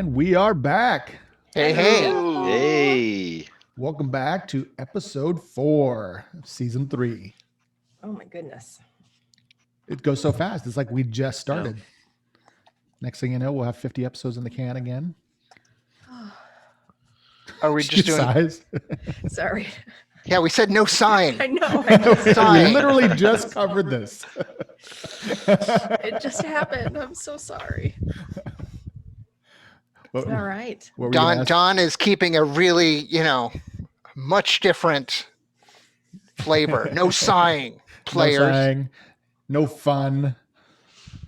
And we are back. Hey. Hey. Welcome back to episode 4 of season 3. Oh my goodness. It goes so fast. It's like we just started. Next thing you know, we'll have 50 episodes in the can again. Are we just doing sighs? Sorry. Yeah, we said no sign. I know. We literally just covered this. It just happened. I'm so sorry. It's all right. Don is keeping a really, much different flavor. No sighing, players. No sighing, no fun.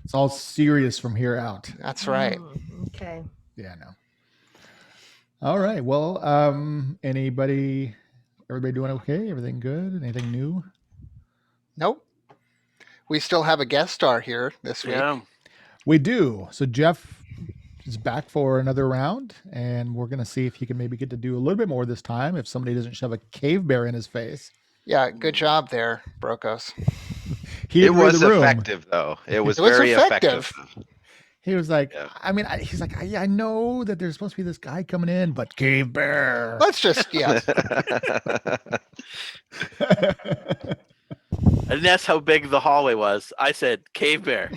It's all serious from here out. That's right. Okay. Yeah, no. All right. Well, everybody doing okay? Everything good? Anything new? Nope. We still have a guest star here this week. Yeah. We do. So Jeff is back for another round, and we're going to see if he can maybe get to do a little bit more this time if somebody doesn't shove a cave bear in his face. Yeah, good job there, Brokos. It was effective, though. It was very effective. He was like, he's like, I know that there's supposed to be this guy coming in, but cave bear. Let's just, And that's how big the hallway was. I said, cave bear.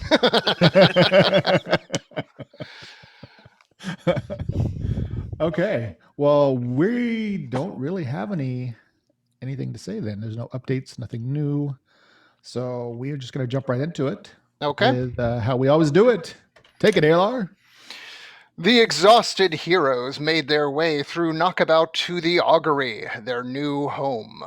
Okay. Well, we don't really have anything to say then. There's no updates, nothing new. So we're just going to jump right into it. Okay. With how we always do it. Take it, ALR. The exhausted heroes made their way through Knockabout to the Augury, their new home.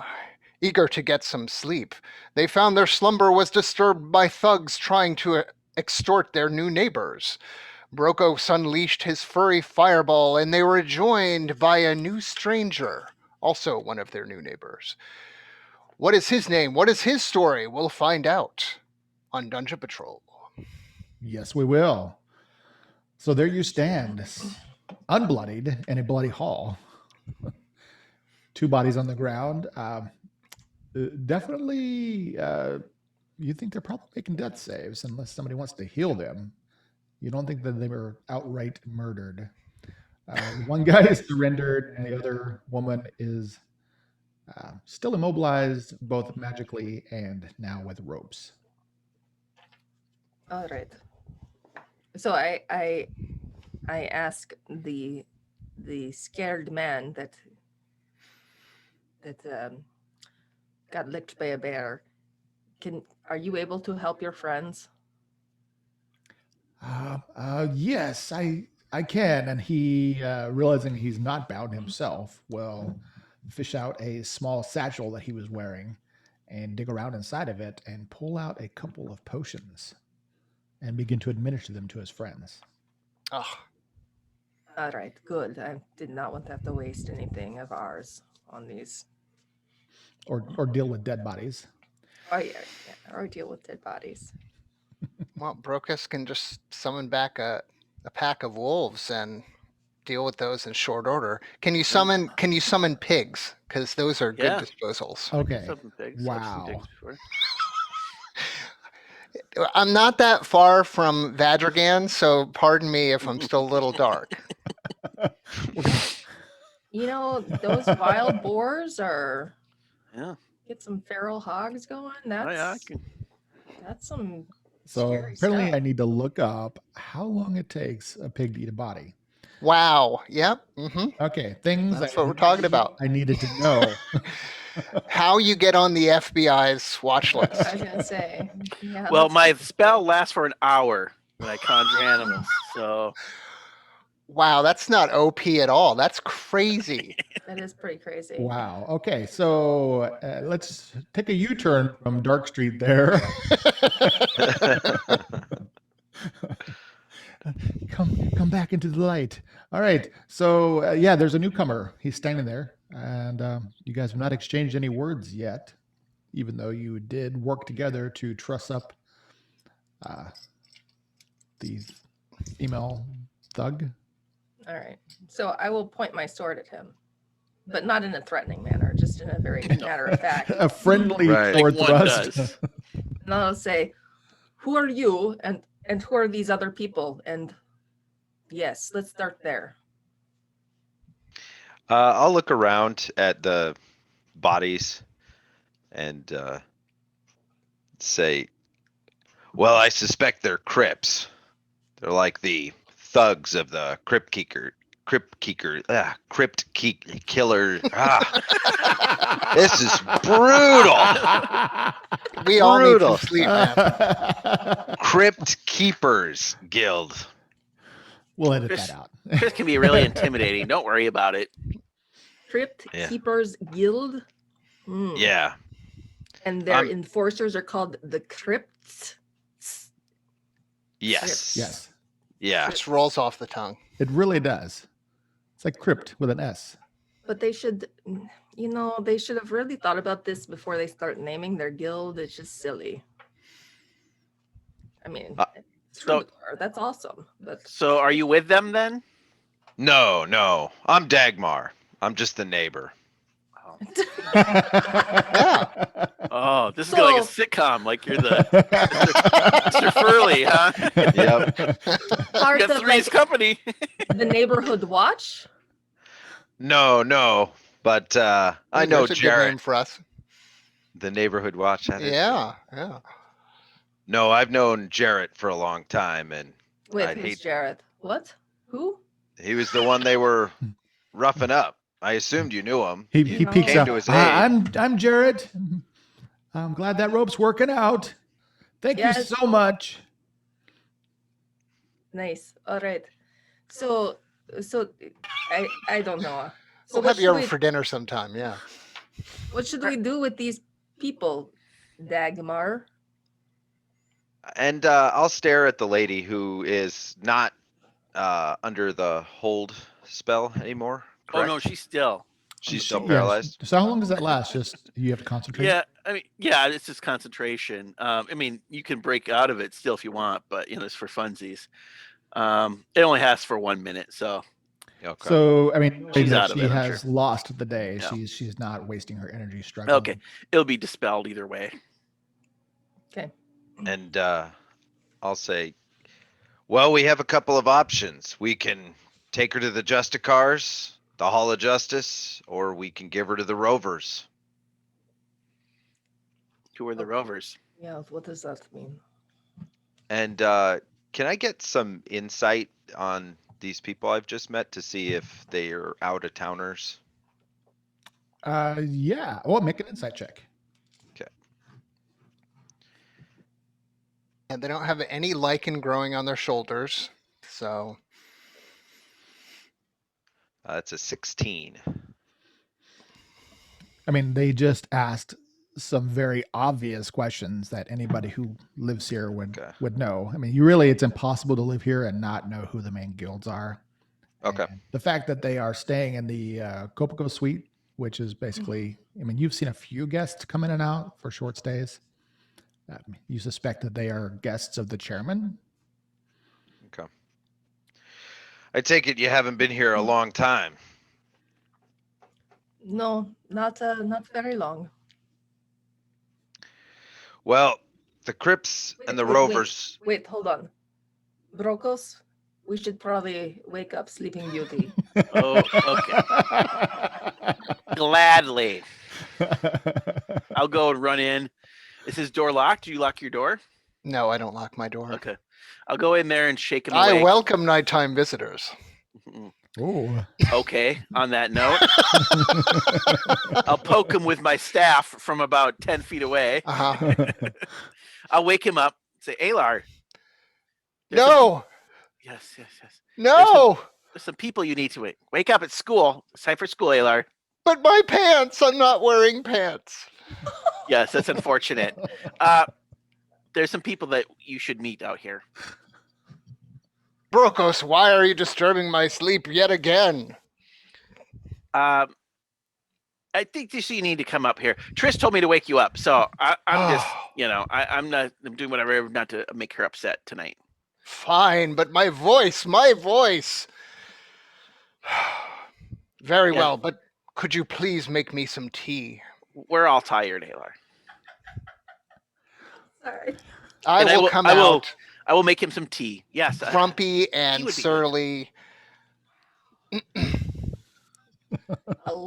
Eager to get some sleep, they found their slumber was disturbed by thugs trying to extort their new neighbors. Brokos unleashed his furry fireball, and they were joined by a new stranger, also one of their new neighbors. What is his name? What is his story? We'll find out on Dungeon Patrol. Yes, we will. So there you stand, unbloodied in a bloody hall. 2 bodies on the ground. Definitely, you think they're probably making death saves unless somebody wants to heal them. You don't think that they were outright murdered. One guy is surrendered, and the other woman is still immobilized, both magically and now with ropes. All right. So I ask the scared man that got licked by a bear. Are you able to help your friends? Yes, I can. And he, realizing he's not bound himself, will fish out a small satchel that he was wearing and dig around inside of it and pull out a couple of potions and begin to administer them to his friends. Oh. All right, good. I did not want to have to waste anything of ours on these. Or deal with dead bodies. Oh, yeah, or deal with dead bodies. Well, Brokos can just summon back a pack of wolves and deal with those in short order. Can you summon pigs? Because those are good disposals. Okay. Pigs. Wow. I'm not that far from Vadrigan, so pardon me if I'm still a little dark. Those wild boars are... Yeah. Get some feral hogs going. That's some... So apparently I need to look up how long it takes a pig to eat a body. Wow. Yep. Mm-hmm. Okay. That's what we're talking about. I needed to know. How you get on the FBI's watch list. I was going to say. Yeah, well, my spell lasts for an hour when I conjure animals. So. Wow, that's not OP at all. That's crazy. That is pretty crazy. Wow. Okay, so let's take a U-turn from Dark Street there. Come back into the light. All right. So there's a newcomer. He's standing there, and you guys have not exchanged any words yet, even though you did work together to truss up the female thug. All right. So I will point my sword at him, but not in a threatening manner, just in a very matter of fact. A friendly sword thrust. And I'll say, "Who are you, and who are these other people, and Yes, let's start there. I'll look around at the bodies and say, well, I suspect they're Crips. They're like the thugs of the Crypt Killer. This is brutal. We all need some Brutal. sleep, man. Crypt Keepers Guild. We'll edit Chris- that out. Chris can be really intimidating. Don't worry about it. Crypt Yeah. Keepers Guild. Hmm. Yeah. And their Um, enforcers are called the Crypts. Yes. Yes, Yeah. Just rolls off the tongue. it really does. It's like crypt with an S. But they should, they should have really thought about this before they start naming their guild. It's just silly. I mean, so- Troubadour, that's awesome. But So are you with them then? No. I'm Dagmar. I'm just the neighbor. Oh, this is like a sitcom. Like you're the Mr. Furley, huh? Yep. part You got of Three's like Company. the neighborhood watch. No. But I know There's a good name Jarrett, for us. the neighborhood watch. that is- Yeah. No, I've known Jarrett for a long time, and Wait, I'd who's hate- Jared? What? Who? he was the one they were roughing up. I assumed you knew him. He You know, peeks came out. to his "Hi, aid." I'm Jarrett. I'm glad that rope's working out. Thank you Yes. so much. Nice. All right. So I don't know. So We'll have you over for dinner sometime. Yeah. what should we do with these people, Dagmar? And I'll stare at the lady who is not under the hold spell anymore. Oh no, correct? she's still. She's still Yeah, paralyzed. So how long does that last? Just you have to concentrate. Yeah, I mean, yeah, it's just concentration. I mean, you can break out of it still if you want, but it's for funsies. It only lasts for 1 minute, so Okay. So I mean, She's that out of she it, I'm has sure. lost the day. Yeah. She's not wasting her energy struggling. okay, it'll be dispelled either way. Okay. And I'll say, well, we have a couple of options. We can take her to the Justicars, the Hall of Justice, or we can give her to the Rovers. Who are the Okay. Rovers? Yeah. What does that mean? And can I get some insight on these people I've just met to see if they are out of towners? Yeah. Oh, make an insight check. And they don't have any lichen growing on their shoulders. So It's a 16. I mean, they just asked some very obvious questions that anybody who lives here Okay. would know. I mean, it's impossible to live here and not know who the main guilds are. Okay. And the fact that they are staying in the Copico suite, which is basically, I mean, you've seen a few guests come in and out for short stays. You suspect that they are guests of the chairman. Okay. I take it you haven't been here a long time. No, not very long. Well, the Crips and the Wait, Rovers. Wait, hold on. Brokos, we should probably wake up Sleeping Beauty. Oh, okay. Gladly. I'll go and run in. Is his door locked? Do you lock your door? no, I don't lock my door. Okay. I'll go in there and shake him I awake. welcome nighttime visitors. Mm, Oh. Okay. On that note, I'll poke him with my staff from about 10 feet away. Uh-huh. I'll wake him up. Say, Alar. there's some- No, Yes. no, There's some people you need to wake up at school. It's time for school, Alar. but my pants, I'm not wearing pants. Yes, that's unfortunate. There's some people that you should meet out here. Brokos, why are you disturbing my sleep yet again? I think you need to come up here. Trish told me to wake you up, so I'm just, I'm doing whatever not to make her upset tonight. Fine, but my voice. Very Yeah. well, but could you please make me some tea? We're all tired, Alar. Sorry. I And will come I will- out. I will make him some tea. Yes. grumpy and would be good. surly. A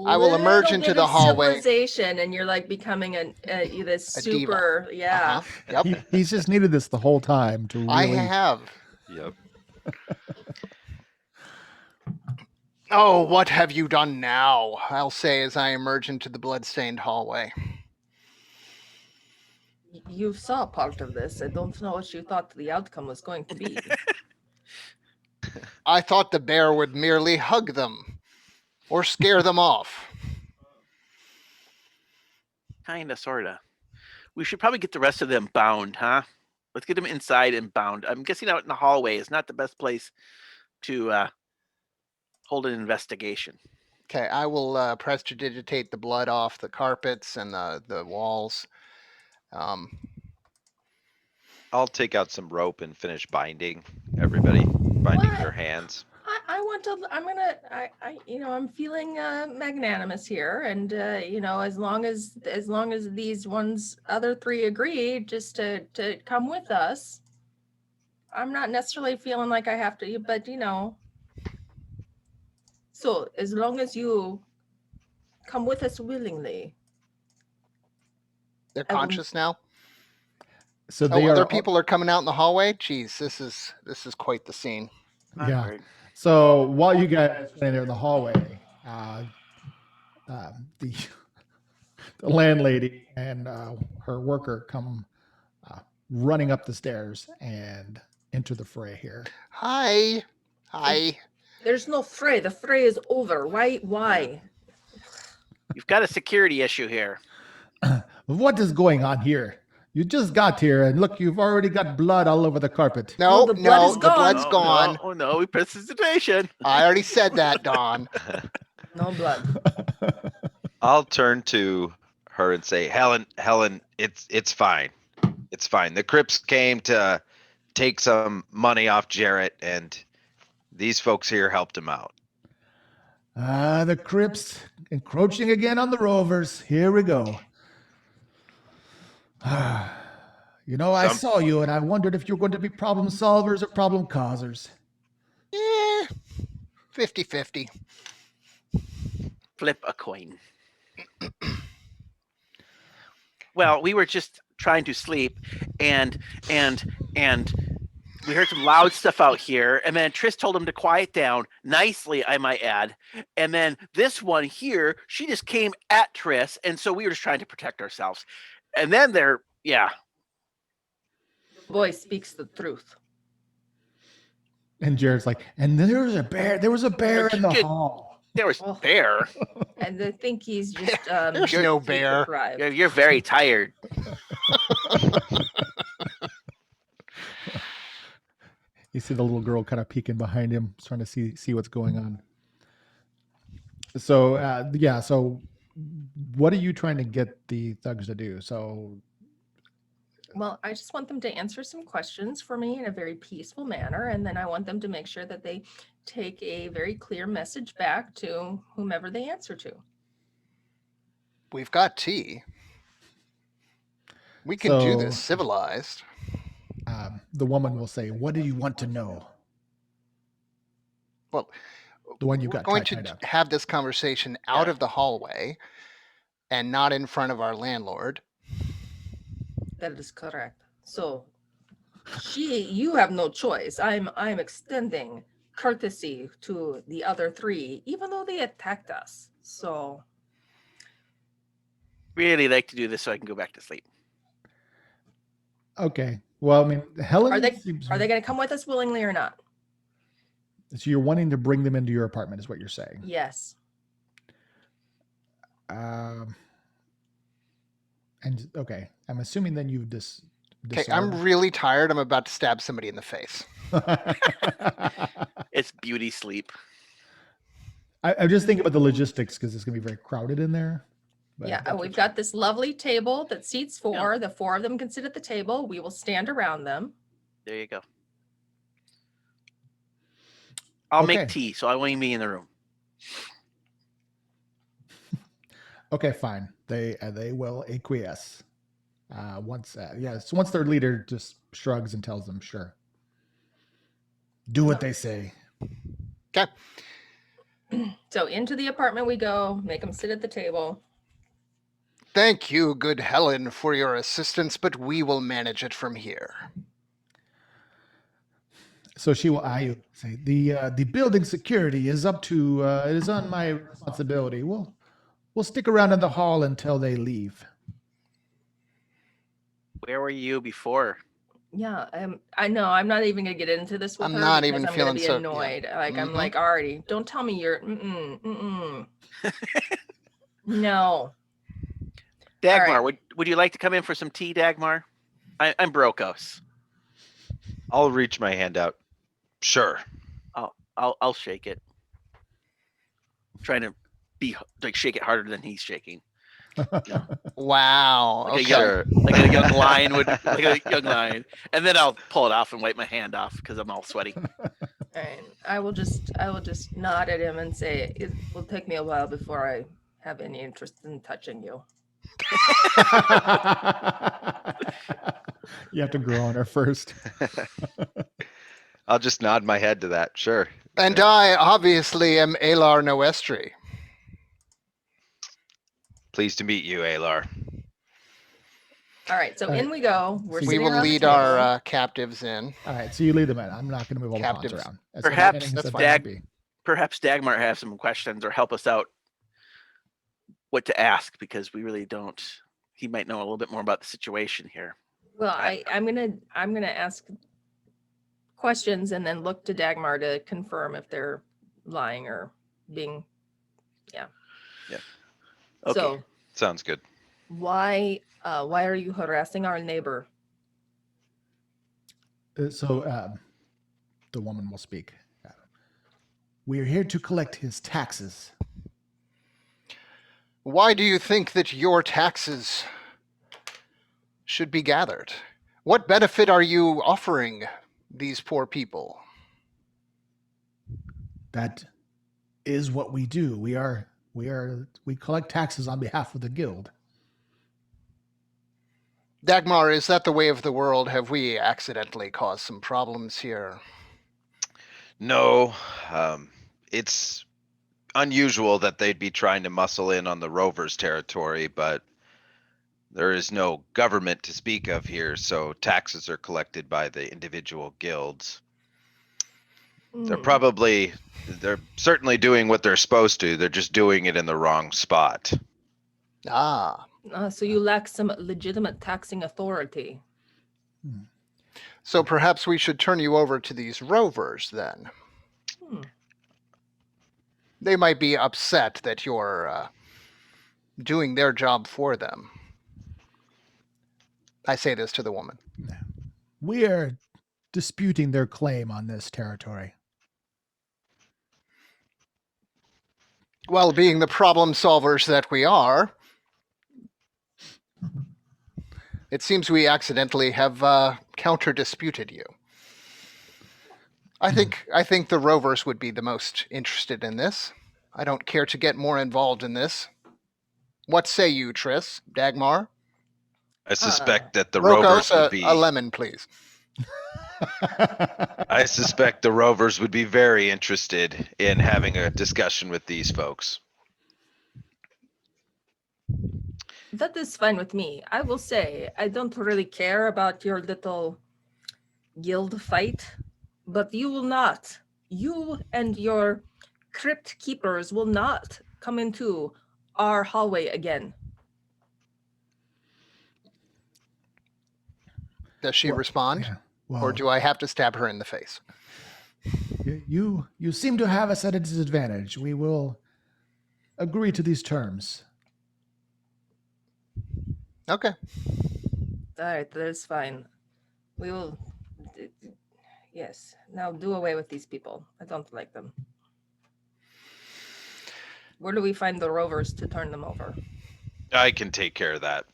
I will emerge little into bit the of hallway. civilization, and you're like becoming this A diva. super, yeah. Yep. He's just needed this the whole time to I really. have. Yep. Oh, what have you done now? I'll say as I emerge into the bloodstained hallway. You saw part of this. I don't know what you thought the outcome was going to be. I thought the bear would merely hug them or scare them off. Kinda, sorta. We should probably get the rest of them bound, huh? Let's get them inside and bound. I'm guessing out in the hallway is not the best place to hold an investigation. Okay, I will prestidigitate the blood off the carpets and the walls. Oh, I'll take out some rope and finish binding everybody, binding their What? hands. I want to. I'm feeling magnanimous here, and as long as these other three agree just to come with us, I'm not necessarily feeling like I have to. But so as long as you come with us willingly, They're I will- conscious now. So they Other are. people are coming out in the hallway. Jeez, this is quite the scene. Yeah. awkward. So while you guys are standing there in the hallway, the the landlady and her worker come running up the stairs and enter the fray here. Hi. there's no fray. The fray is over. Why? You've got a security issue here. What is going on here? You just got here, and look, you've already got blood all over the carpet. No, the blood is the gone. blood's Oh, gone. No, oh no, we prestidigitation. I already said that, Dawn. No blood. I'll turn to her and say, Helen, it's fine. It's fine. The Crips came to take some money off Jarrett, and these folks here helped him out. The Crips encroaching again on the Rovers. Here we go. I Some- saw you, and I wondered if you were going to be problem solvers or problem causers. 50-50. Flip a coin. Well, we were just trying to sleep, and we heard some loud stuff out here, and then Tris told him to quiet down nicely, I might add. And then this one here, she just came at Tris, and so we were just trying to protect ourselves. And then Boy speaks the truth. And Jared's like, and there was a bear in the Good. hall. there was Oh. bear. And I think he's just There's You're- no bear. deprived. You're very tired. You see the little girl kind of peeking behind him, trying to see what's going on. So so what are you trying to get the thugs to do? So Well, I just want them to answer some questions for me in a very peaceful manner, and then I want them to make sure that they take a very clear message back to whomever they answer to. We've got tea. We can do So- this civilized. the woman will say, "What do you want to know?" Well, The one you we're got going tied to up. have this conversation out Yeah. of the hallway and not in front of our landlord. That is correct. So you have no choice. I'm extending courtesy to the other three, even though they attacked us. So Really like to do this so I can go back to sleep. Okay. Well, I mean, Helen. are they seems- going to come with us willingly or not? So you're wanting to bring them into your apartment, is what you're saying? Yes. And okay, I'm assuming then you've Okay, I'm really tired. I'm about to stab somebody in the face. It's beauty sleep. I'm just thinking about the logistics because it's going to be very crowded in there. But Yeah, that's we've what got this lovely table that seats four. The four of them can sit at the table. We will stand around them. There you go. I'll Okay. make tea, so I won't even be in the room. Okay, fine. They will acquiesce. Once their leader just shrugs and tells them, "Sure, Do what they say. Okay. So into the apartment we go, make them sit at the table. Thank you, good Helen, for your assistance, but we will manage it from here. So she will. I say the building security is up to. It is on my responsibility. We'll stick around in the hall until they leave. Where were you before? Yeah, I know. I'm not even gonna get into this with I'm her not because even I'm gonna feeling be so- yeah. annoyed. Like I'm Mhm. like, already, don't tell me you're no. Dagmar, right. would you like to come in for some tea, Dagmar? I'm Brokos. I'll reach my hand out. Sure. I'll shake it. Trying to be like shake it harder than he's shaking. Wow. Like a Okay. young- Sure. Like a young lion would, like a young lion. And then I'll pull it off and wipe my hand off because I'm all sweaty. And I will just nod at him and say it will take me a while before I have any interest in touching you. You have to grow on her first. I'll just nod my head to that. Sure. And I obviously am Alar Noestri. Pleased to meet you, Alar. All right, so All right. in we go. We're So We sitting will around the lead table. our captives in. All right, so you lead them in. I'm not going to move all the pawns Captives. around. As Perhaps entertaining as that's that fine. might be. Perhaps Dagmar have some questions or help us out what to ask because we really don't. He might know a little bit more about the situation here. Well, I'm gonna ask questions and then look to Dagmar to confirm if they're lying or being. Okay. So Sounds good. why are you harassing our neighbor? So the woman will speak. We're here to collect his taxes. Why do you think that your taxes should be gathered? What benefit are you offering these poor people? That is what we do. We collect taxes on behalf of the guild. Dagmar, is that the way of the world? Have we accidentally caused some problems here? No, it's unusual that they'd be trying to muscle in on the Rovers' territory, but there is no government to speak of here, so taxes are collected by the individual guilds. Hmm. They're certainly doing what they're supposed to. They're just doing it in the wrong spot. Ah, So you lack some legitimate taxing authority. so perhaps we should turn you over to these rovers then. Hmm. They might be upset that you're doing their job for them. I say this to the woman. We are disputing their claim on this territory. Well, being the problem solvers that we are, it seems we accidentally have counter-disputed you. I think the rovers would be the most interested in this. I don't care to get more involved in this. What say you, Triss? Dagmar? I suspect that the Rokos, Rovers would be. a lemon, please. I suspect the Rovers would be very interested in having a discussion with these folks. That is fine with me. I will say I don't really care about your little guild fight, but you will not. You and your crypt keepers will not come into our hallway again. Does she respond? Yeah. Or Well, do I have to stab her in the face? you seem to have us at a disadvantage. We will agree to these terms. Okay. All right, that is fine. We will. Yes. Now do away with these people. I don't like them. Where do we find the rovers to turn them over? I can take care of that.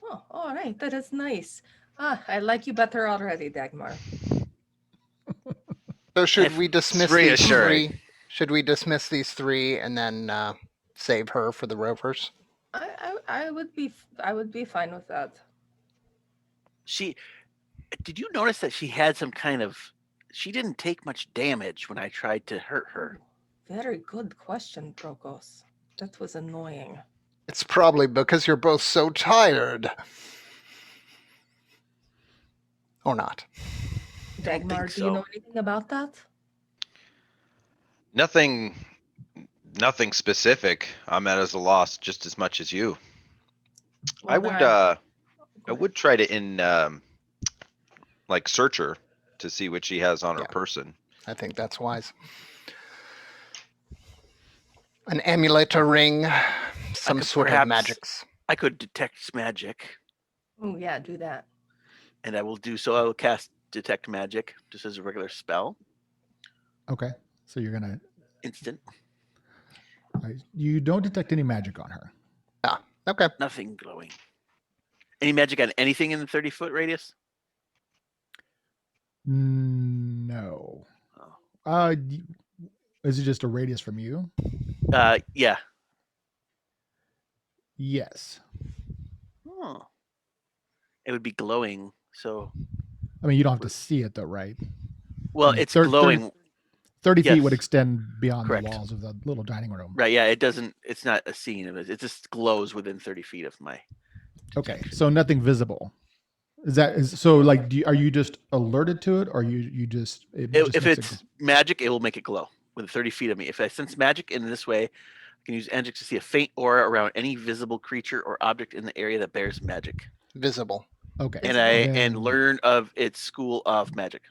Oh, all right. That is nice. I like you better already, Dagmar. So should If- we dismiss It's these reassuring. three? Should we dismiss these three and then save her for the rovers? I would be fine with that. Did you notice that she had some kind of she didn't take much damage when I tried to hurt her. Very good question, Brokos. That was annoying. It's probably because you're both so tired. Or not. Dagmar, think do you know so. anything about that? Nothing specific. I'm at as a loss just as much as you. I Well, then would Go I would try to like search her to see what she has on her Yeah. person. I think that's wise. An amulet, a ring, some could sort of perhaps- magics. I could detect magic, Oh, yeah, do that. and I will do so. I will cast detect magic just as a regular spell, Okay. So you're gonna. instant, You don't detect any magic on her. Okay. nothing glowing. Any magic on anything in the 30-foot radius? No. Oh. Is it just a radius from you? Yeah. Yes. Oh. It would be glowing. So, I mean, you don't have to see it though, right? well, I mean, it's 30 glowing. 30 feet would Yes. extend beyond Correct. the walls of the little dining room. Right. Yeah. It doesn't. It's not a scene of it. It just glows within 30 feet of my. Okay, so nothing visible. Is so like? Are you just alerted to it, or you just? If it's magic, it will make it glow within 30 feet of me. If I sense magic in this way, I can use magic to see a faint aura around any visible creature or object in the area that bears magic, Visible. okay, and then- learn of its school of magic.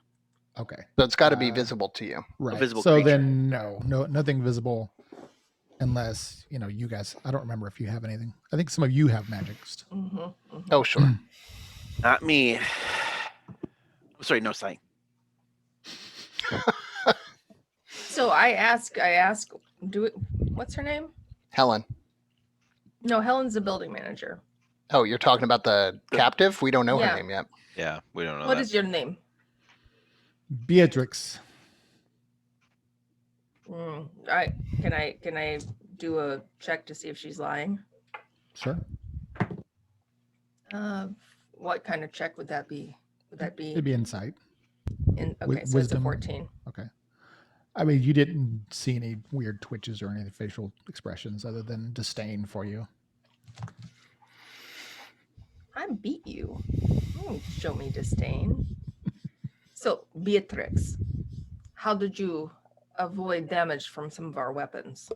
Okay, So it's got to be Uh, visible to you. right. visible So creature. then, nothing visible, unless you guys. I don't remember if you have anything. I think some of you have magics. Oh, sure. Not me. Sorry, no sign. So I ask, what's her name? Helen. No, Helen's the building manager. Oh, you're talking about the captive? We don't know Yeah. her name yet. Yeah, we don't know What that. is your name? Beatrix. Can I do a check to see if she's lying? Sure. What kind of check would that be? Would that be It'd be insight. in? wi- Okay, so it's a wisdom. 14. Okay. I mean, you didn't see any weird twitches or any facial expressions other than disdain for you. I beat you. Don't show me disdain. So, Beatrix, how did you avoid damage from some of our weapons?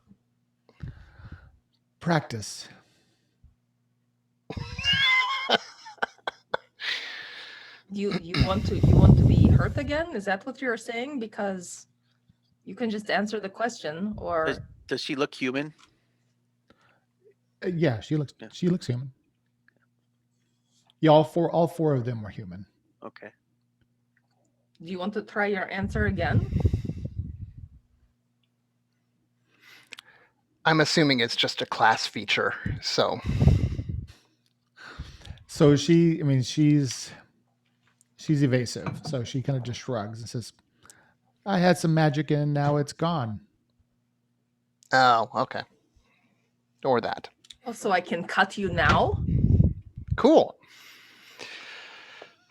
Practice. You want to be hurt again? Is that what you're saying? Because you can just answer the question, or Does she look human? Yeah, she looks Yeah. human. Yeah, all four of them were human. Okay. do you want to try your answer again? I'm assuming it's just a class feature. So So she's evasive. So she kind of just shrugs and says, "I had some magic and now it's gone." oh, okay. Or that. Oh, so I can cut you now? Cool.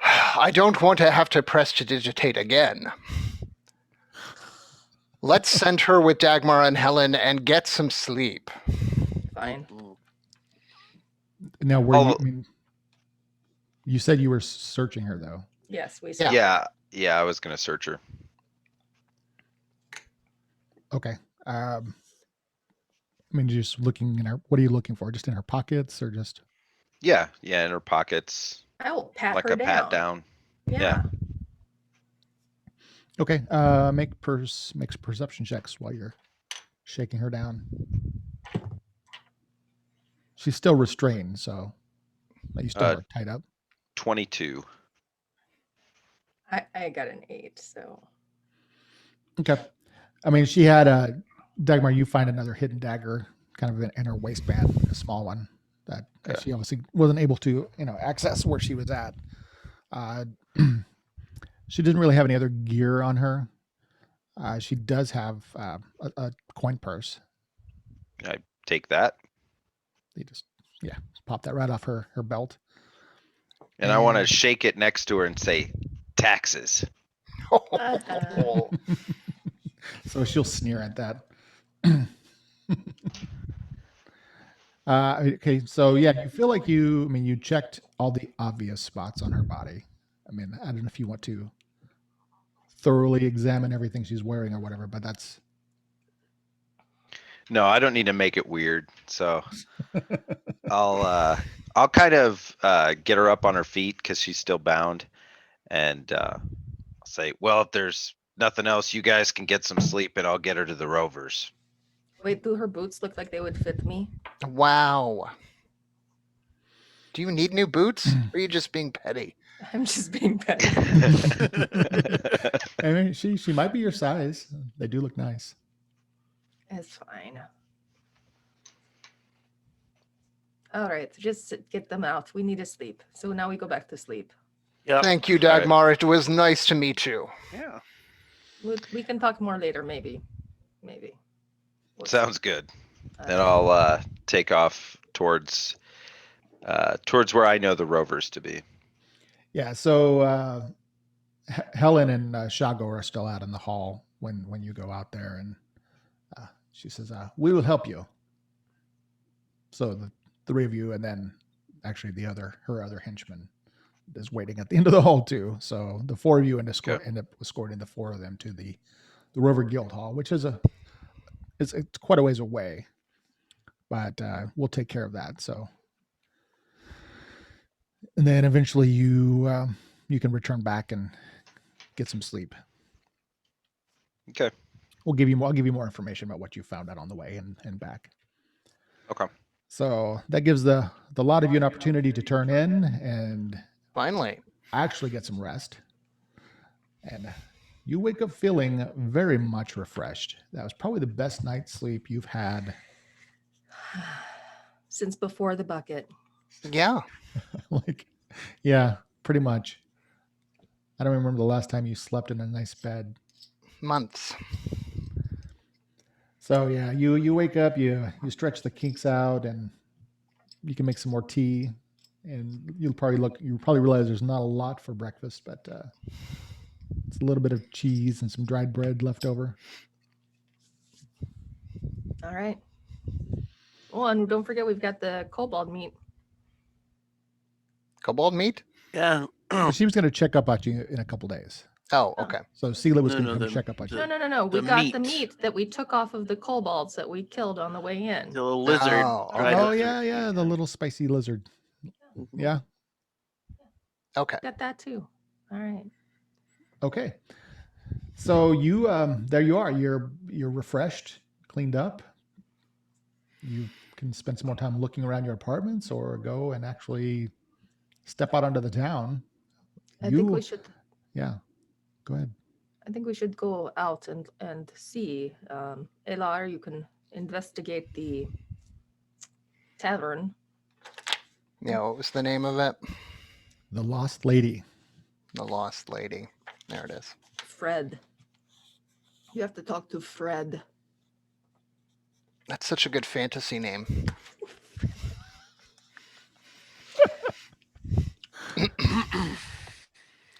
I don't want to have to prestidigitate again. Let's send her with Dagmar and Helen and get some sleep. Fine. Mm. Now, Although- you said you were searching her though. Yes, we Yeah. said. Yeah, I was gonna search her. Okay. I mean, just looking in her. What are you looking for? Just in her pockets, or just? Yeah, in her pockets, I will pat like her a down. pat down. Yeah. Okay. Makes perception checks while you're shaking her down. She's still restrained, so you still have her tied up. 22. I got an 8, so Okay. I mean, she had a Dagmar. You find another hidden dagger, kind of in her waistband, a small one that Okay. she obviously wasn't able to, access where she was at. She didn't really have any other gear on her. She does have a coin purse. I take that, They just pop that right off her belt. and I want to And- shake it next to her and say, taxes. So she'll sneer at that. Okay, so yeah, you feel like you checked all the obvious spots on her body. I mean, I don't know if you want to thoroughly examine everything she's wearing or whatever, but that's No, I don't need to make it weird. So I'll kind of get her up on her feet because she's still bound, and I'll say, well, if there's nothing else, you guys can get some sleep, and I'll get her to the Rovers. Wait, do her boots look like they would fit me? Wow. Do you need new boots? Or are you just being petty? I'm just being petty. I mean, she might be your size. They do look nice. It's fine. All right, just get them out. We need to sleep. So now we go back to sleep. Yep. Thank you, All right. Dagmar. It was nice to meet you. Yeah. We can talk more later, maybe. We'll see. Sounds good. Then All I'll take off towards where I know the Rovers to be. Yeah, so Helen and Shago are still out in the hall when you go out there, and she says, "We will help you." So the three of you, and then actually her other henchman is waiting at the end of the hall too. So the four of you end up escorting the four of them to the Rover Guild Hall, which is it's quite a ways away, but we'll take care of that. So, and then eventually you can return back and get some sleep. Okay. I'll give you more information about what you found out on the way and back. Okay. So that gives the lot of you an opportunity to turn in and Finally. actually get some rest. And you wake up feeling very much refreshed. That was probably the best night's sleep you've had. Since before the bucket. Yeah. Yeah, pretty much. I don't remember the last time you slept in a nice bed. Months. So yeah, you wake up, you stretch the kinks out, and you can make some more tea. And you'll probably realize there's not a lot for breakfast, but it's a little bit of cheese and some dried bread left over. All right. Oh, and don't forget we've got the kobold meat. Kobold meat? Yeah. But she was going to check up on you in a couple days. Oh, okay. So Sela was No, going no, to come the- check up on you. No. We The got the meat. meat that we took off of the kobolds that we killed on the way in. The little lizard. Oh, dried Oh lizard. yeah, the little spicy lizard. Mhm. Yeah. Okay. Got that too. All right. Okay. So you there you are. You're refreshed, cleaned up. You can spend some more time looking around your apartments or go and actually step out onto the town. I think we should Yeah. Go ahead. I think we should go out and see. Elar, you can investigate the tavern. Yeah, what was the name of it? The Lost Lady. The Lost Lady. There it is. Fred. You have to talk to Fred. That's such a good fantasy name.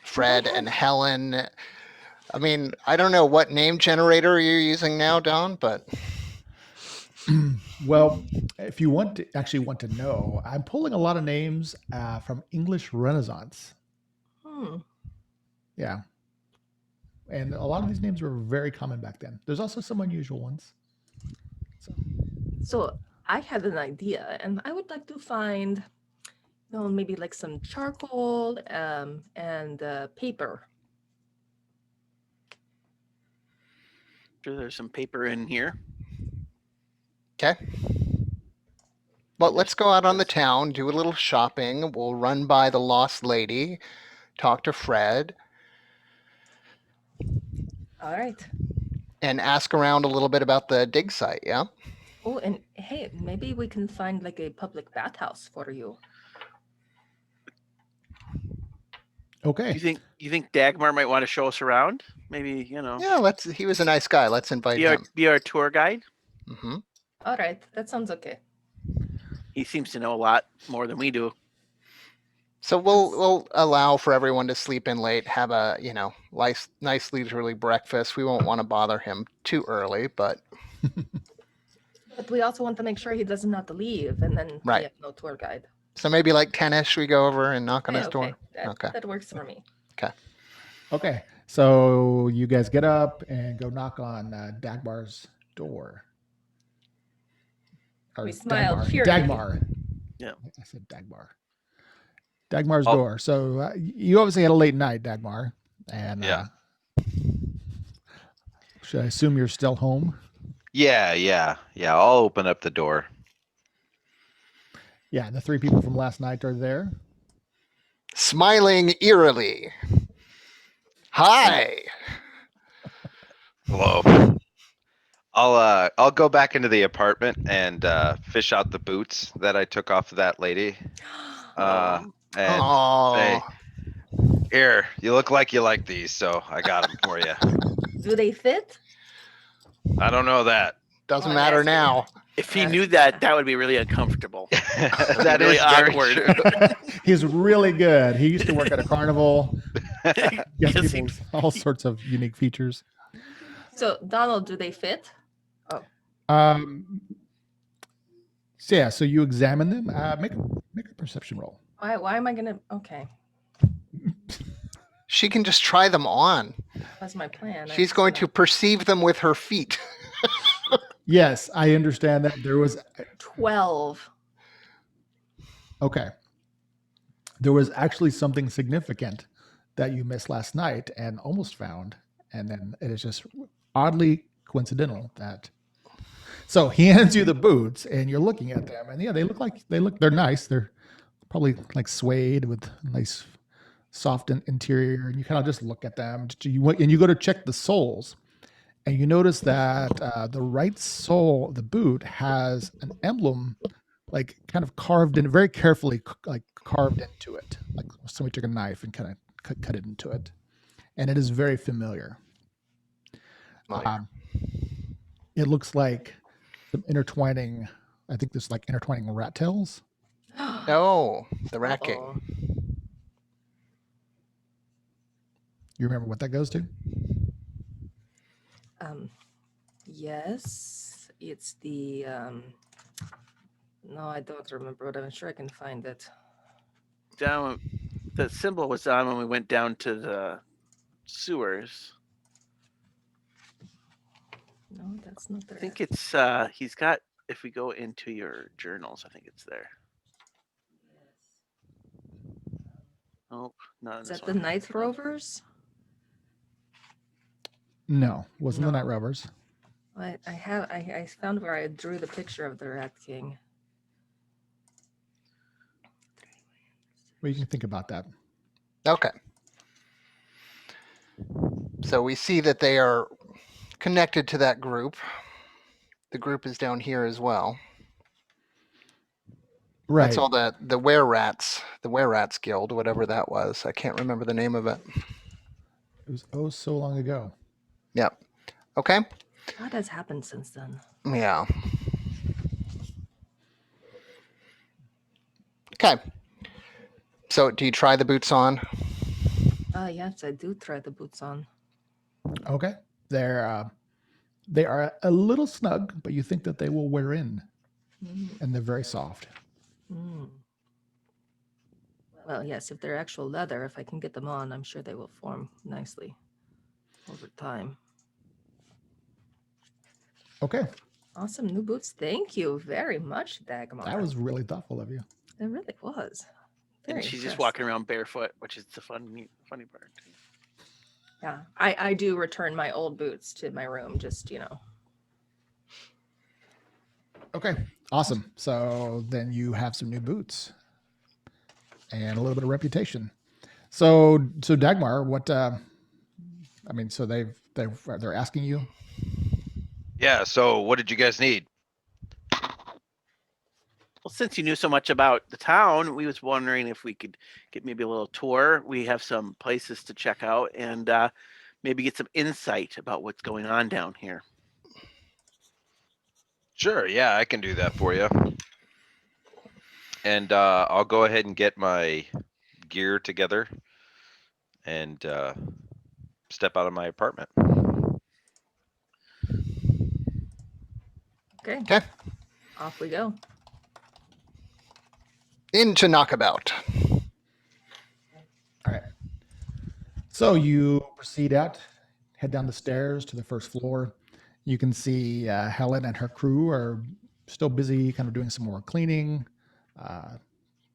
Fred and Helen. I mean, I don't know what name generator you're using now, Don, but Well, if you want to know, I'm pulling a lot of names from English Renaissance. Yeah. And a lot of these names were very common back then. There's also some unusual ones. So I had an idea, and I would like to find, maybe like some charcoal and paper. Sure, there's some paper in here. okay. Well, let's go out on the town, do a little shopping. We'll run by the Lost Lady, talk to Fred, All right. and ask around a little bit about the dig site, yeah? Oh, and hey, maybe we can find like a public bathhouse for you. Okay. You think Dagmar might want to show us around? Maybe, Yeah, he was a nice guy. Let's invite him. be our tour guide. Hmm. All right, that sounds okay. He seems to know a lot more than we do. So we'll allow for everyone to sleep in late, have a nice leisurely breakfast. We won't want to bother him too early, but But we also want to make sure he doesn't have to leave, and then Right. we have no tour guide. so maybe like 10ish we go over and knock on his Okay, door. Okay. that works for me. Okay, so you guys get up and go knock on Dagmar's door. Or We smile cheerily. Dagmar. Yeah. I said Dagmar. Dagmar's Oh. door. So you obviously had a late night, Dagmar. And Yeah. should I assume you're still home? Yeah. I'll open up the door. Yeah, the 3 people from last night are there. Smiling eerily. Hi. Hello. I'll go back into the apartment and fish out the boots that I took off of that lady. And Oh, hey, here, you look like you like these, so I got them for you. Do they fit? I don't know that. doesn't Oh, matter nasty. now. If he Yeah. knew that, that would be really uncomfortable. That really is very awkward. true. He's really good. He used to work at a carnival. Gives Yes, he- people all sorts of unique features. So Donald, do they fit? So yeah, so you examine them. Make a perception roll. Why am I gonna? Okay, She can just try them on. that's my plan. I She's just going wanna- to perceive them with her feet. Yes, I understand that. There was 12. okay. There was actually something significant that you missed last night and almost found, and then it is just oddly coincidental that. So he hands you the boots, and you're looking at them, and yeah, they're nice. They're probably like suede with nice, soft interior, and you kind of just look at them. And you go to check the soles, and you notice that the right sole of the boot has an emblem, like kind of carved in, very carefully, like carved into it, like somebody took a knife and kind of cut it into it, and it is very familiar. It looks like some intertwining. I think there's like intertwining rat tails. Oh, the rat king. Uh-oh. You remember what that goes to? Yes, it's the. No, I don't remember, but I'm sure I can find it. Down, the symbol was on when we went down to the sewers. No, that's not there. I think it's he's got. If we go into your journals, I think it's there. Nope, not in Is this that the one. Night Rovers? No, wasn't the No. Night Rovers. I found where I drew the picture of the Rat King. Well, you can think about that. Okay. So we see that they are connected to that group. The group is down here as well. Right. That's all the were rats guild, whatever that was. I can't remember the name of it. It was so long ago. Yep. Okay. What has happened since then? Yeah. Okay. So do you try the boots on? Yes, I do try the boots on. Okay. They are a little snug, but you think that they will wear in, and they're very soft. Mm. Well, yes, if they're actual leather, if I can get them on, I'm sure they will form nicely over time. Okay. Awesome new boots. Thank you very much, Dagmar. That was really thoughtful of you. It really was. And Very she's just impressed. walking around barefoot, which is the funny part. Yeah, I do return my old boots to my room. Just Okay. Awesome. So then you have some new boots and a little bit of reputation. So Dagmar, what? So they're asking you. Yeah, so what did you guys need? Well, since you knew so much about the town, we was wondering if we could get maybe a little tour. We have some places to check out and maybe get some insight about what's going on down here. Sure, yeah, I can do that for you. And I'll go ahead and get my gear together and step out of my apartment. Okay. Okay. Off we go. Into Knockabout. All right. So you proceed out, head down the stairs to the first floor. You can see Helen and her crew are still busy kind of doing some more cleaning,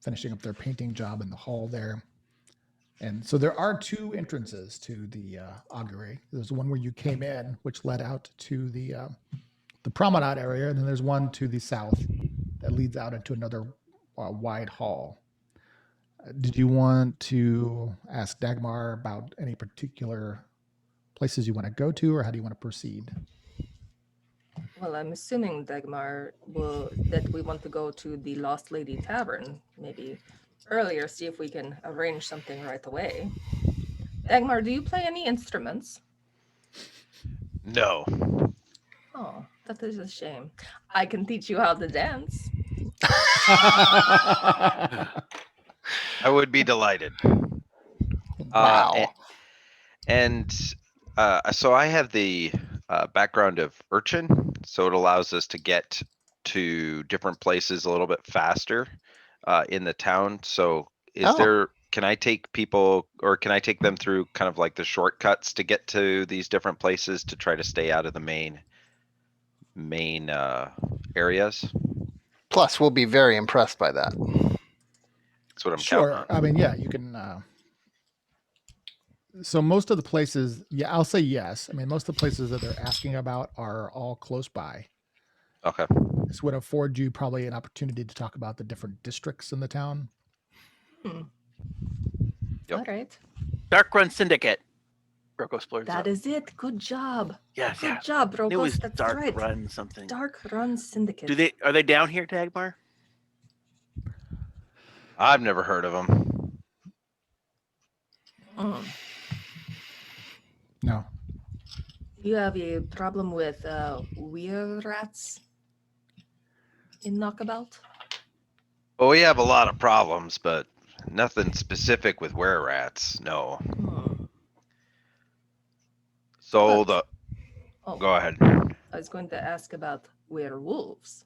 finishing up their painting job in the hall there. And so there are two entrances to the augury. There's one where you came in, which led out to the promenade area, and then there's one to the south that leads out into another wide hall. Did you want to ask Dagmar about any particular places you want to go to, or how do you want to proceed? Well, I'm assuming Dagmar that we want to go to the Lost Lady Tavern maybe earlier, see if we can arrange something right away. Dagmar, do you play any instruments? No. Oh, that is a shame. I can teach you how to dance. I would be delighted. Wow. And so I have the background of urchin, so it allows us to get to different places a little bit faster in the town. So can I take people, or can I take them through kind of like the shortcuts to get to these different places to try to stay out of the main areas? Plus, we'll be very impressed by that. That's what I'm Sure. counting on. I mean, yeah, you can. So most of the places, yeah, I'll say yes. I mean, most of the places that they're asking about are all close by. Okay. This would afford you probably an opportunity to talk about the different districts in the town. Hmm. Yep. All right. Dark Run Syndicate. Rocco splurges That up. is it. Good job. Yes, Good yeah. job, It was Rokos. That's Dark right. Run something. Dark Run Syndicate. Are they down here, Dagmar? I've never heard of them. Mm. No. You have a problem with weird rats in Knockabout? Well, we have a lot of problems, but nothing specific with were rats. No. Hmm. So But- Oh, go ahead. I was going to ask about werewolves.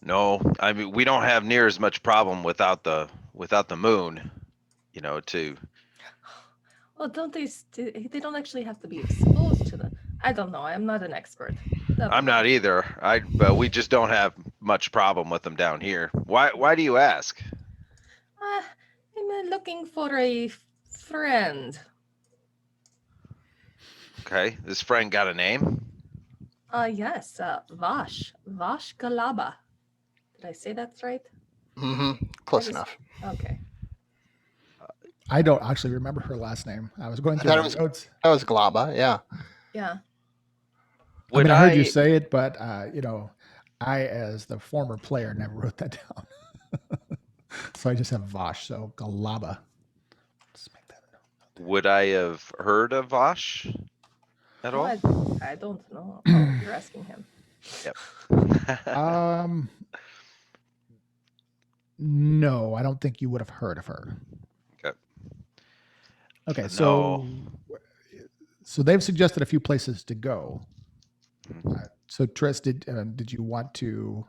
No, I mean we don't have near as much problem without the moon. You know, to Well, don't they don't actually have to be exposed to them. I don't know. I'm not an expert. I'm not either. But we just don't have much problem with them down here. Why do you ask? I'm looking for a friend. Okay, this friend got a name? Yes, Vash Galaba. Did I say that right? Mm-hmm. Close I just- enough. Okay. I don't actually remember her last name. I was going I through thought my it was- notes. That was Glaba, yeah. Yeah. I mean, I heard you say it, but I, as the former player, never wrote that down. So I just have Vosh. So Galaba. Let's make that a note. Would I have heard of Vosh at all? I don't know. Oh, you're asking him. No, I don't think you would have heard of her. Okay. Okay, No. so they've suggested a few places to go. Mhm. So Tris, did you want to?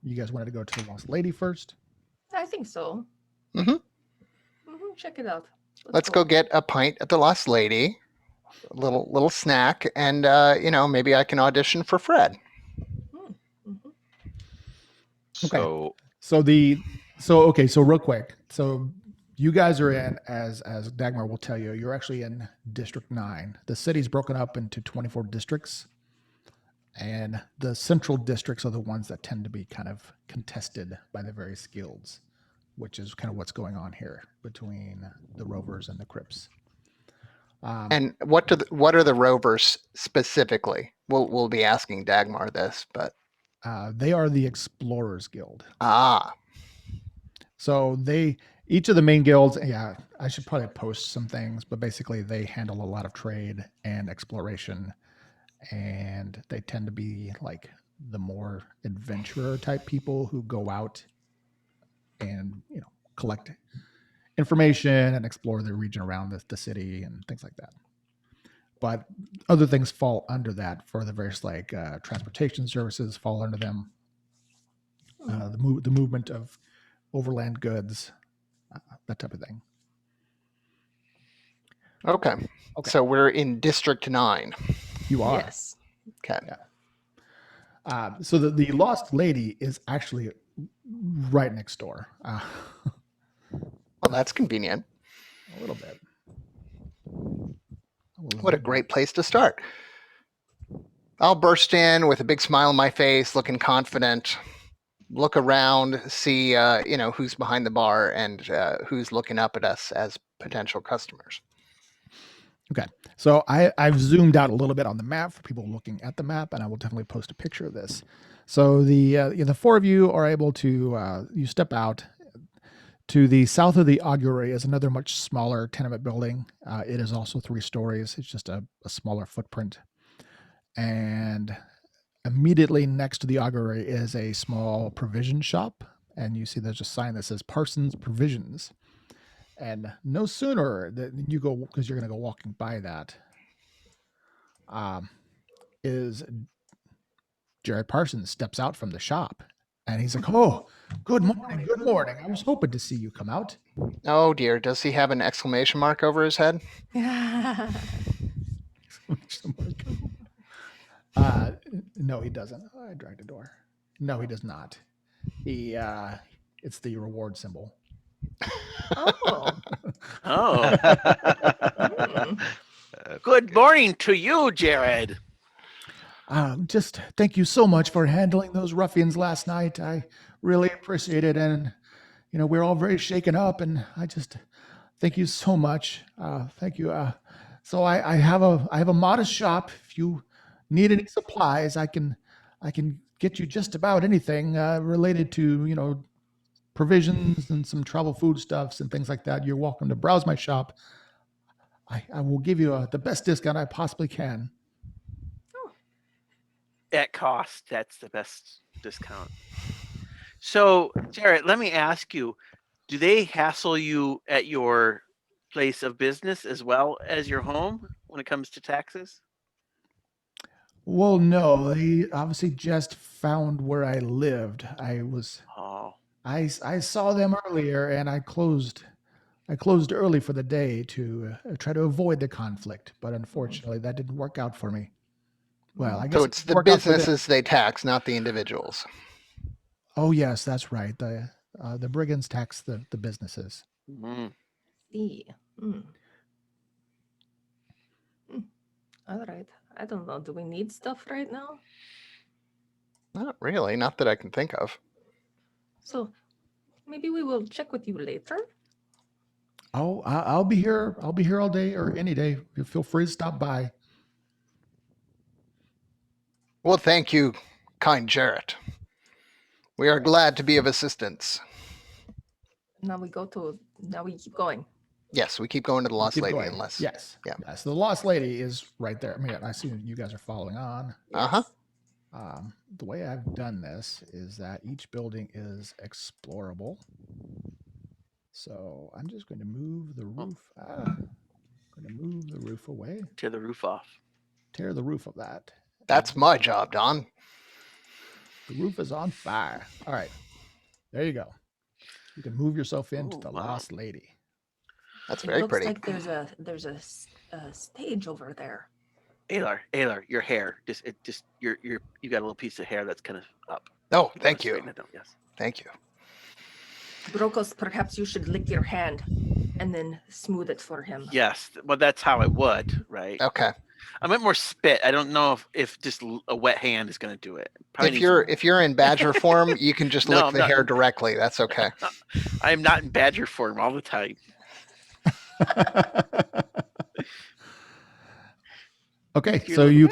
You guys wanted to go to the Lost Lady first? I think so. Mhm. Check it out. Let's go get a pint at the Lost Lady, a little snack, and maybe I can audition for Fred. Mhm. So So real quick. So you guys are in, as Dagmar will tell you, you're actually in District 9. The city's broken up into 24 districts. And the central districts are the ones that tend to be kind of contested by the various guilds, which is kind of what's going on here between the Rovers and the Crips. And what are the Rovers specifically? We'll be asking Dagmar this, but They are the Explorers Guild. So each of the main guilds, yeah, I should probably post some things, but basically they handle a lot of trade and exploration, and they tend to be like the more adventurer type people who go out and collect information and explore the region around the city and things like that. But other things fall under that for the various transportation services fall under them. The movement of overland goods, that type of thing. Okay. Okay. So we're in District 9. You are. Yes. Okay. So the lost lady is actually right next door. Well, that's convenient. A little bit. What a great place to start. I'll burst in with a big smile on my face, looking confident. Look around, see who's behind the bar and who's looking up at us as potential customers. Okay, so I've zoomed out a little bit on the map for people looking at the map, and I will definitely post a picture of this. So the four of you are able to you step out. To the south of the augury is another much smaller tenement building. It is also 3 stories. It's just a smaller footprint. And immediately next to the augury is a small provision shop. And you see there's a sign that says Parsons Provisions. And no sooner than you go, because you're going to go walking by that, is Jared Parsons steps out from the shop. And he's like, "Oh, good morning, good morning. I was hoping to see you come out." Oh dear, does he have an exclamation mark over his head? No, he doesn't. Oh, I dragged a door. No, he does not. It's the reward symbol. Oh. Oh, Hmm. good morning to you, Jared. Just thank you so much for handling those ruffians last night. I really appreciate it, and we're all very shaken up, and I just thank you so much. Thank you. So I have a modest shop. If you need any supplies, I can get you just about anything related to provisions and some travel foodstuffs and things like that. You're welcome to browse my shop. I will give you the best discount I possibly can. At cost, that's the best discount. So, Jared, let me ask you, do they hassle you at your place of business as well as your home when it comes to taxes? Well, no, they obviously just found where I lived. Oh, I saw them earlier, and I closed early for the day to try to avoid the conflict. But unfortunately, that didn't work out for me. Well, I guess So it it's didn't the work out for them. businesses they tax, not the individuals. Oh yes, that's right. The brigands tax the businesses. mm. See. All right. I don't know. Do we need stuff right now? Not really, not that I can think of. So maybe we will check with you later. Oh, I'll be here. I'll be here all day or any day. You feel free to stop by. Well, thank you, kind Jarrett. We are glad to be of assistance. Now we keep going. Yes, we keep going to the Lost Keep Lady going. unless. Yes. Yeah. So the lost lady is right there. I mean, I see you guys are following on. Uh-huh. The way I've done this is that each building is explorable. So I'm just going to move the roof. Going to move the roof away. Tear the roof off. Tear the roof of that. That's my job, Don. The roof is on fire. All right. There you go. You can move yourself into Oh, the wow. lost lady. That's It very looks pretty. like there's a stage over there. Aylar, your hair. You got a little piece of hair that's kind of up. Oh, You thank wanna you. straighten it out, yes. Thank you. Brokos, perhaps you should lick your hand and then smooth it for him. Yes. Well, that's how I would, right? Okay. I meant more spit. I don't know if just a wet hand is going to do it. Probably If you're in badger form, you can just No, lick I'm the not. hair directly. That's okay. I am not in badger form all the time. Okay, You're so the- you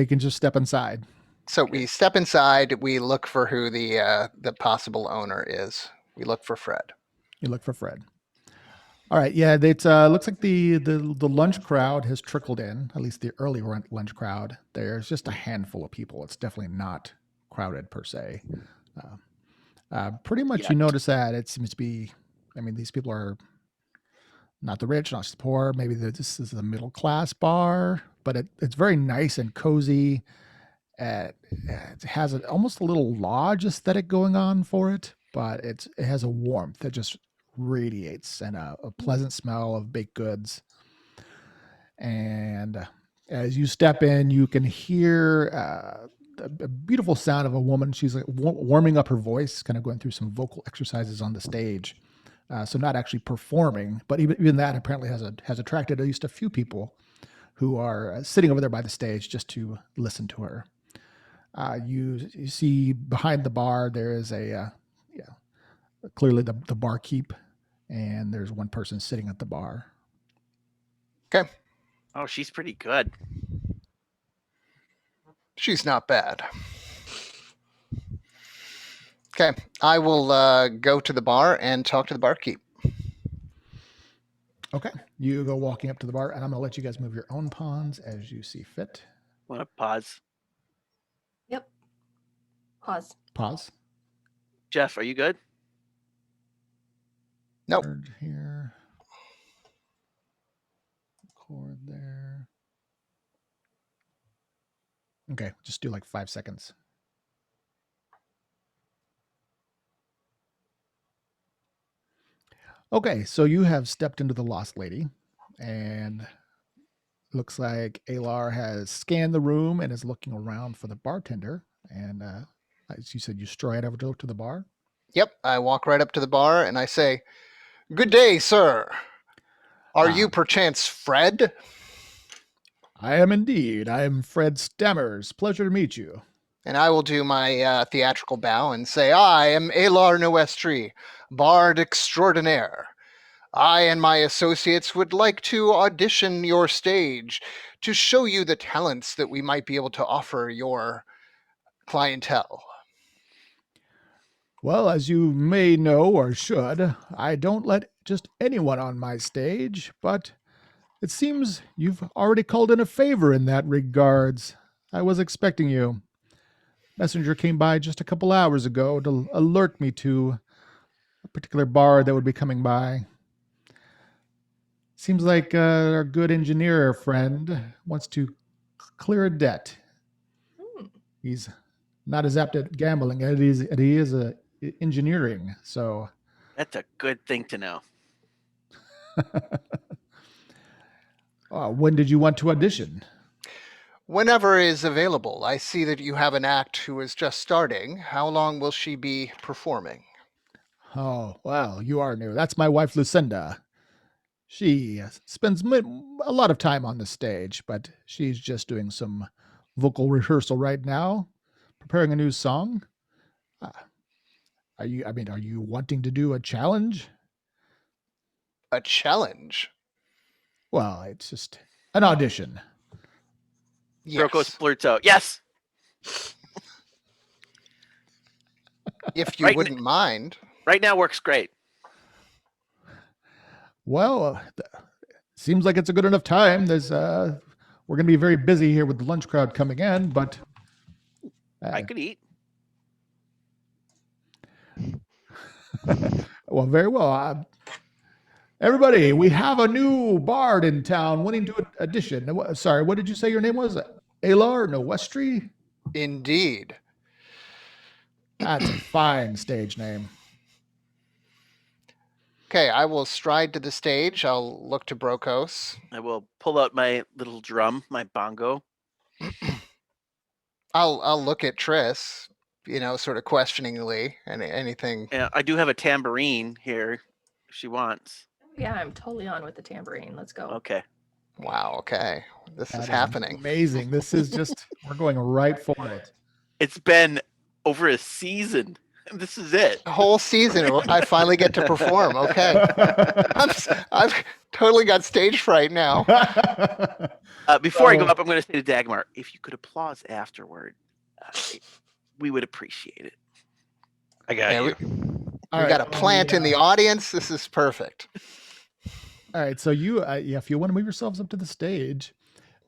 can just step inside. So we step inside. We look for who the possible owner is. We look for Fred. You look for Fred. All right, yeah, it looks like the lunch crowd has trickled in. At least the early lunch crowd. There's just a handful of people. It's definitely not crowded per se. Pretty much, you Yet. notice that it seems to be I mean, these people are not the rich, not the poor. Maybe this is a middle class bar, but it's very nice and cozy. It has almost a little lodge aesthetic going on for it, but it has a warmth that just radiates and a pleasant smell of baked goods. And as you step in, you can hear a beautiful sound of a woman. She's like warming up her voice, kind of going through some vocal exercises on the stage. So not actually performing, but even that apparently has attracted at least a few people who are sitting over there by the stage just to listen to her. You see behind the bar there is clearly the barkeep, and there's one person sitting at the bar. Okay. Oh, she's pretty good. She's not bad. Okay, I will go to the bar and talk to the barkeep. Okay, you go walking up to the bar, and I'm going to let you guys move your own pawns as you see fit. Want to pause? Yep. Pause. Pause. Jeff, are you good? Nope. Word here. Record there. Okay, just do like 5 seconds. Okay, so you have stepped into the Lost Lady, and looks like Alar has scanned the room and is looking around for the bartender. And as you said, you stride over to the bar. Yep, I walk right up to the bar and I say, "Good day, sir. Are you perchance Fred?" I am indeed. I am Fred Stammers. Pleasure to meet you. And I will do my theatrical bow and say, "I am Alar Noestri, Bard Extraordinaire. I and my associates would like to audition your stage to show you the talents that we might be able to offer your clientele." Well, as you may know or should, I don't let just anyone on my stage, but it seems you've already called in a favor in that regards. I was expecting you. Messenger came by just a couple hours ago to alert me to a particular bar that would be coming by. Seems like our good engineer friend wants to clear a debt. He's not as apt at gambling as he is engineering, so That's a good thing to know. when did you want to audition? Whenever is available. I see that you have an act who is just starting. How long will she be performing? Oh, well, you are new. That's my wife, Lucinda. She spends a lot of time on the stage, but she's just doing some vocal rehearsal right now, preparing a new song. Are you wanting to do a challenge? A challenge? Well, it's just an audition. Yes. Brokos blurts out, "Yes." If you Right wouldn't mind. Right now works great. Well, seems like it's a good enough time. There's we're going to be very busy here with the lunch crowd coming in, but I could eat. well, very well. Everybody, we have a new bard in town wanting to audition. Sorry, what did you say your name was? Alar Noestri? Indeed. That's a fine stage name. Okay, I will stride to the stage. I'll look to Brokos. I will pull out my little drum, my bongo. I'll look at Triss, sort of questioningly, and anything. Yeah, I do have a tambourine here if she wants. Yeah, I'm totally on with the tambourine. Let's go. Okay. Wow, okay. This That is happening. Amazing. This is just, we're going right for it. It's been over a season. This is it. The whole season, I finally get to perform. Okay. I've totally got stage fright now. Before I go up, I'm going to say to Dagmar, if you could applause afterward, we would appreciate it. I got you. We got a plant in the audience. This is perfect. All right, so you, if you want to move yourselves up to the stage,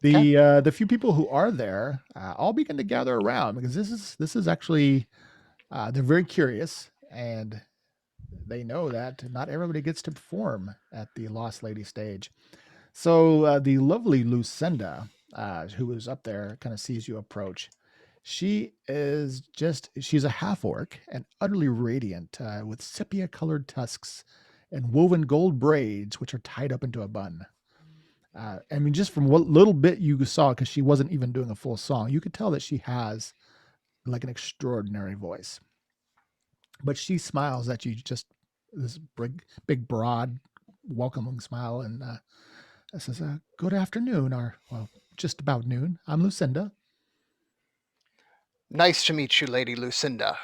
the few people who are there all begin to gather around because this is actually they're very curious and they know that not everybody gets to perform at the Lost Lady stage. So the lovely Lucinda, who was up there, kind of sees you approach. She's a half orc and utterly radiant with sepia colored tusks and woven gold braids, which are tied up into a bun. I mean, just from what little bit you saw, because she wasn't even doing a full song, you could tell that she has like an extraordinary voice. But she smiles at you, just this big broad, welcoming smile, and says, "Good afternoon, or well, just about noon. I'm Lucinda." Nice to meet you, Lady Lucinda.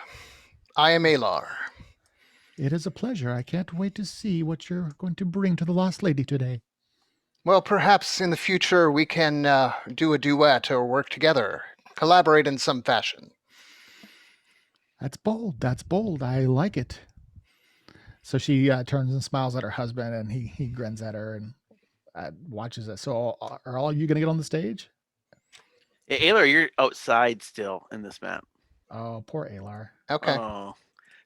I am Alar. It is a pleasure. I can't wait to see what you're going to bring to the Lost Lady today. Well, perhaps in the future we can do a duet or work together, collaborate in some fashion. That's bold. That's bold. I like it. So she turns and smiles at her husband, and he grins at her and watches it. So are all you going to get on the stage? Hey, Aylar, you're outside still in this map. Oh, poor Alar. Okay. Oh.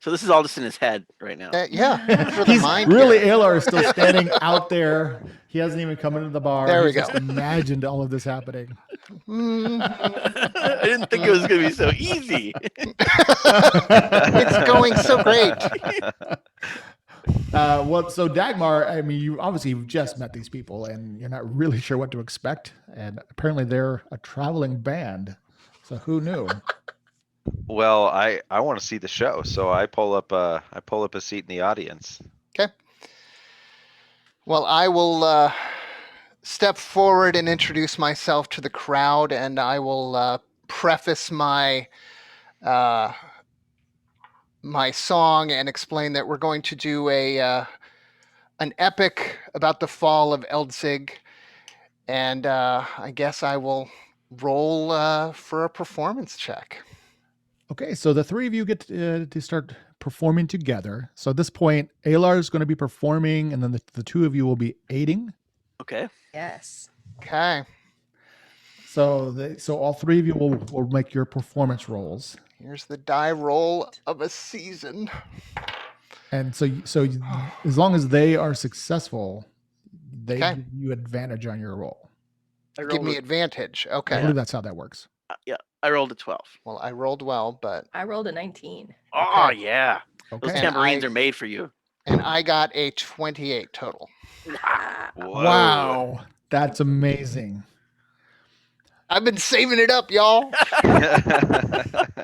So this is all just in his head right now. Yeah, for the He's mind really here. Alar is still standing out there. He hasn't even come into the bar. There we He's just go. imagined all of this happening. I didn't think it was going to be so easy. It's going so great. Well, so Dagmar, I mean, you've just met these people and you're not really sure what to expect. And apparently they're a traveling band. So who knew? Well, I want to see the show, so I pull up a seat in the audience. Okay. Well, I will step forward and introduce myself to the crowd, and I will preface my my song and explain that we're going to do an epic about the fall of Eldzig, and I guess I will roll for a performance check. Okay, so the three of you get to start performing together. So at this point, Alar is going to be performing, and then the two of you will be aiding. Okay. Yes. Okay. So all three of you will make your performance rolls. Here's the die roll of a season. And so as long as they are successful, they Okay. give you advantage on your roll. Give me advantage. I Okay. believe that's how that works. Yeah, I rolled a 12. Well, I rolled well, but I rolled a 19. Oh, Okay. yeah. Those Okay. And tambourines I- are made for you. and I got a 28 total. Whoa. Wow, that's amazing. I've been saving it up, y'all.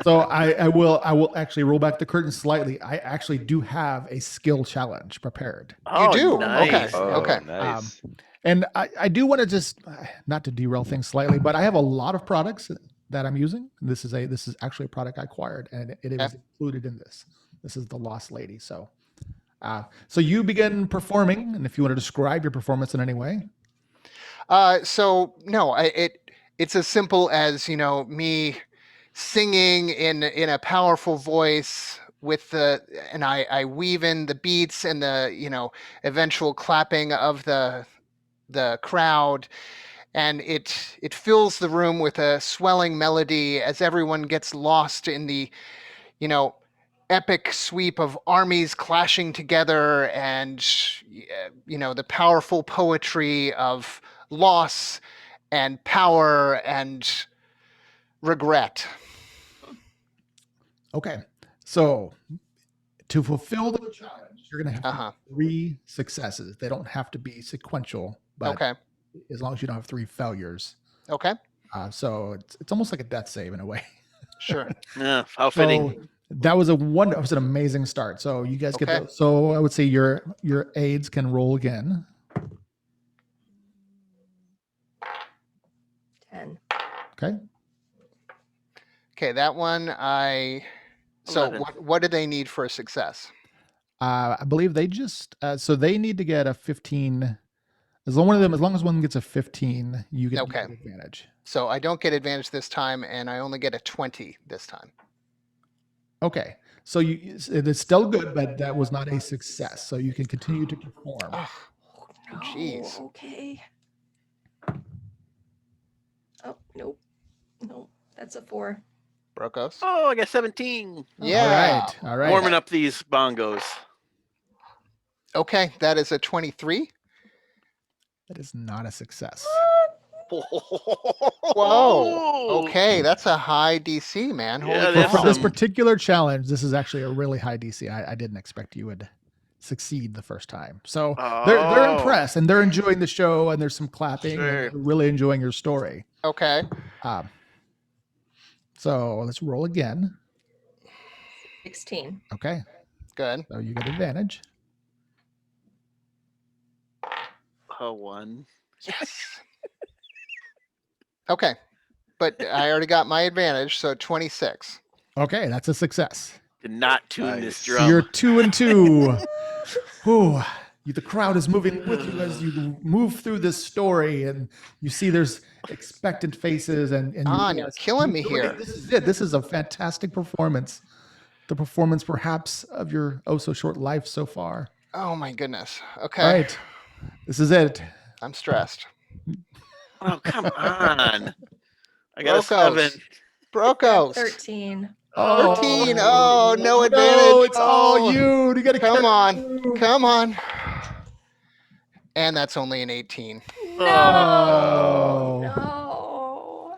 So I will actually roll back the curtain slightly. I actually do have a skill challenge prepared. Oh, do? Nice. Okay. Oh, Okay. nice. And I do want to just not to derail things slightly, but I have a lot of products that I'm using. This is actually a product I acquired, and it was included in this. This is the Lost Lady. So you begin performing, and if you want to describe your performance in any way. So no, it's as simple as me singing in a powerful voice with and I weave in the beats and the eventual clapping of the crowd, and it fills the room with a swelling melody as everyone gets lost in the epic sweep of armies clashing together, and the powerful poetry of loss and power and regret. Okay. So to fulfill the challenge, you're going to have Uh-huh. 3 successes. They don't have to be sequential, but Okay. as long as you don't have 3 failures. Okay. So it's almost like a death save in a way. Sure. Yeah, how fitting. So that was an amazing start. So you guys Okay. get so I would say your aides can roll again. 10. Okay. Okay, that one so 11. what do they need for a success? I believe they just so they need to get a 15. As long as one gets a 15, you get Okay. advantage. So I don't get advantage this time, and I only get a 20 this time. Okay. So it is still good, but that was not a success. So you can continue to perform. Oh, No, jeez. okay. Oh, nope. Nope. That's a 4. Brokos. Oh, I got 17. Yeah. All right. Warming up these bongos. Okay, that is a 23. That is not a success. Whoa. Okay, that's a high DC, man. Holy Yeah, For, that's for cow. this some- particular challenge, this is actually a really high DC. I didn't expect you would succeed the first time. So they're Oh. impressed and they're enjoying the show and there's some clapping Sure. and they're really enjoying your story. Okay. So let's roll again. 16. Okay. Good. So you get advantage. A 1. Yes. Okay. But I already got my advantage, so 26. Okay, that's a success. Did not tune this Nice. drum. So you're 2 and 2. Whew. The crowd is moving with you as you move through this story, and you see there's expectant faces, and you Don, you're realize, killing me here. This is it. This is a fantastic performance. The performance, perhaps, of your oh so short life so far. Oh my goodness. Okay. Right. This is it. I'm stressed. Oh, come on. I got Brocos. a 7. Brocos. 13. 13. Oh, no No, advantage. it's all Oh, you. You got to Come on. Come on. And that's only an 18. No. Oh. No.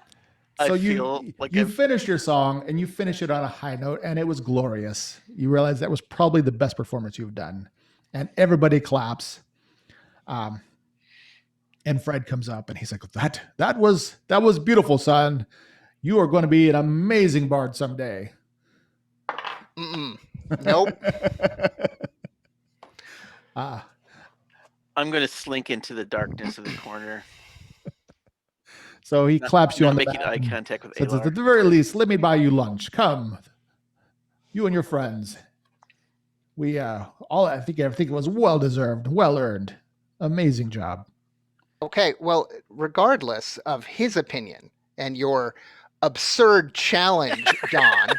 I So you feel like you I'm- finish your song and you finish it on a high note, and it was glorious. You realize that was probably the best performance you've done, and everybody claps. And Fred comes up and he's like, "That was beautiful, son. You are going to be an amazing bard someday." Mm-mm. Nope. I'm going to slink into the darkness of the corner. So he claps you Not on the making back eye and contact with says, "At Alar. the very least, let me buy you lunch. Come, you and your friends. We I think it was well deserved, well earned. Amazing job." Okay, well, regardless of his opinion and your absurd challenge, John,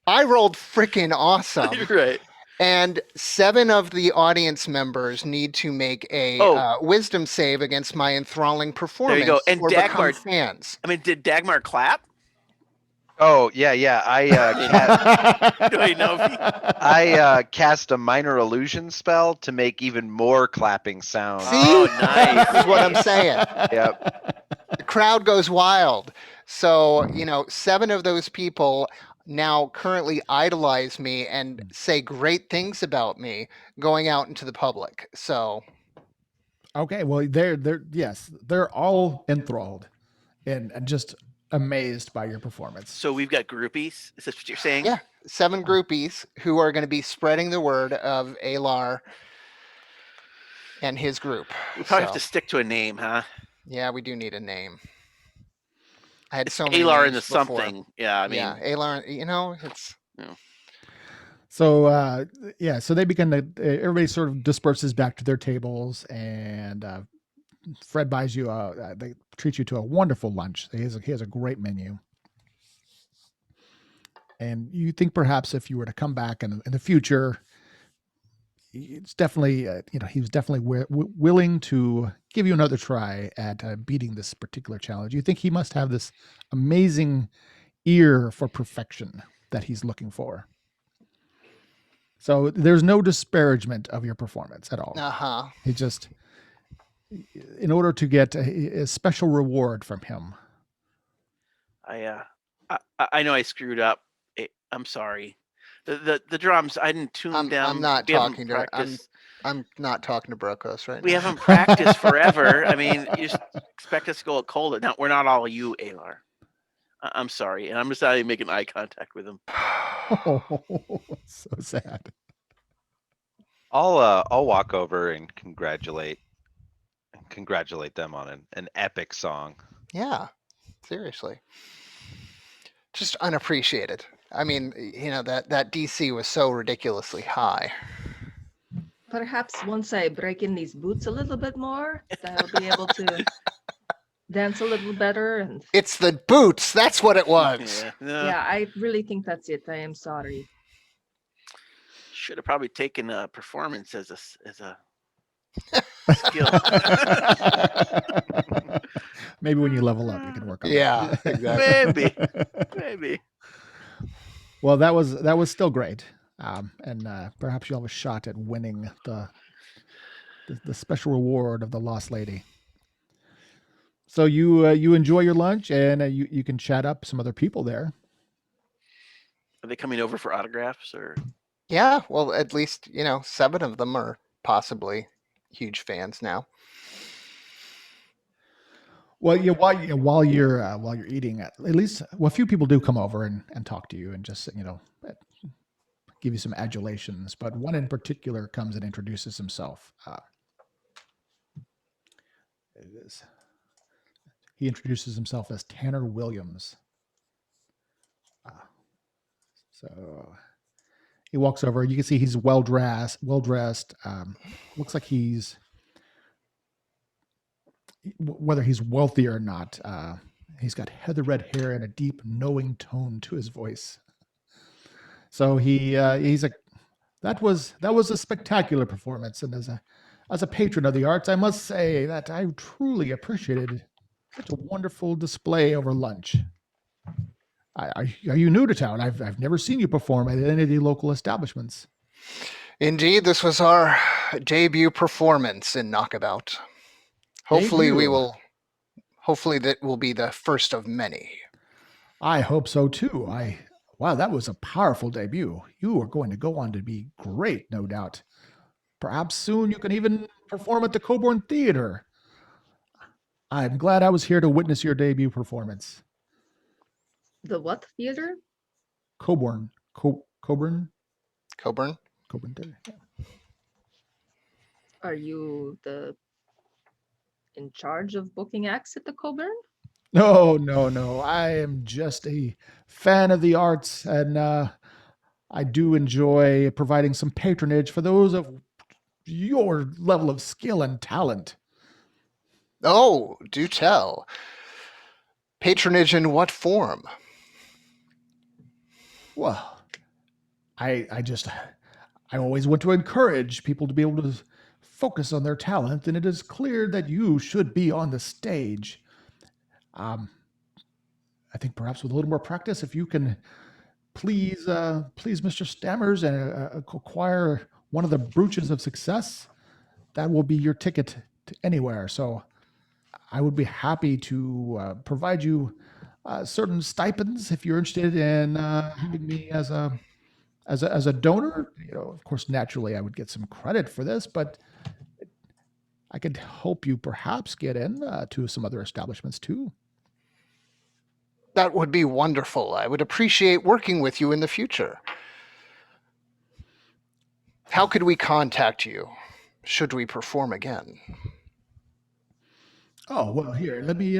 I rolled freaking awesome. Right. And 7 of the audience members need to make a wisdom save against my enthralling performance go. And or become Dagmar- fans. I mean, did Dagmar clap? Oh yeah. Do I know if he- I cast a minor illusion spell to make even more clapping sounds. See? Oh, nice. This is what I'm saying. Yep. The crowd goes wild. So, 7 of those people now currently idolize me and say great things about me going out into the public. So, Okay, well, they're all enthralled and just amazed by your performance. So we've got groupies. Is that what you're saying? yeah, 7 groupies who are going to be spreading the word of Alar and his group. We probably have So, to stick to a name, huh? yeah, we do need a name. I had It's so many Alar in the names before. something. Yeah, I mean, yeah, Alar, it's So so they begin to everybody sort of disperses back to their tables, and Fred buys you they treat you to a wonderful lunch. He has a great menu, and you think perhaps if you were to come back in the future, it's definitely he was definitely willing to give you another try at beating this particular challenge. You think he must have this amazing ear for perfection that he's looking for. So there's no disparagement of your performance at all. uh-huh. He just, in order to get a special reward from him. I know I screwed up. I'm sorry. The drums, I didn't tune I'm down. not We haven't talking to practiced. I'm not talking to Brokos right We now. haven't practiced forever. I mean, you just expect us to go cold. Now, we're not all you, Alar. I'm sorry, and I'm just not even making eye contact with him. Oh, so sad. I'll walk over and congratulate them on an epic song. Yeah, seriously. Just unappreciated. I mean, that DC was so ridiculously high. Perhaps once I break in these boots a little bit more, I'll be able to dance a little better. And It's the boots. That's what it was. Yeah, no, yeah, I really think that's it. I am sorry. should have probably taken performance as a skill. Maybe when you level up, you can work on Yeah, that. exactly. Maybe. Well, that was still great. and perhaps you'll have a shot at winning the special reward of the lost lady. So you enjoy your lunch, and you can chat up some other people there. Are they coming over for autographs or? Yeah, well, at least, 7 of them are possibly huge fans now. Well, yeah, while you're eating, at least a few people do come over and talk to you and just give you some adulations. But one in particular comes and introduces himself. It is. He introduces himself as Tanner Williams. So he walks over. You can see he's well dressed. Looks like whether he's wealthy or not. He's got heather red hair and a deep, knowing tone to his voice. So he's a that was a spectacular performance, and as a patron of the arts, I must say that I truly appreciated such a wonderful display over lunch. Are you new to town? I've never seen you perform at any of the local establishments. Indeed, this was our debut performance in Knockabout. Hopefully that will be the first of many. I hope so too. Wow, that was a powerful debut. You are going to go on to be great, no doubt. Perhaps soon you can even perform at the Coburn Theater. I'm glad I was here to witness your debut performance. The what theater? Coburn. Coburn Theater. Yeah. Are you in charge of booking acts at the Coburn? No. I am just a fan of the arts, and I do enjoy providing some patronage for those of your level of skill and talent. Oh, do tell. Patronage in what form? Well, I always want to encourage people to be able to focus on their talent, and it is clear that you should be on the stage. I think perhaps with a little more practice, if you can please Mr. Stammers and acquire one of the brooches of success, that will be your ticket to anywhere. So I would be happy to provide you certain stipends if you're interested in having me as a donor. Of course, naturally, I would get some credit for this, but I could help you perhaps get in to some other establishments too. That would be wonderful. I would appreciate working with you in the future. How could we contact you should we perform again? Oh, well, here, let me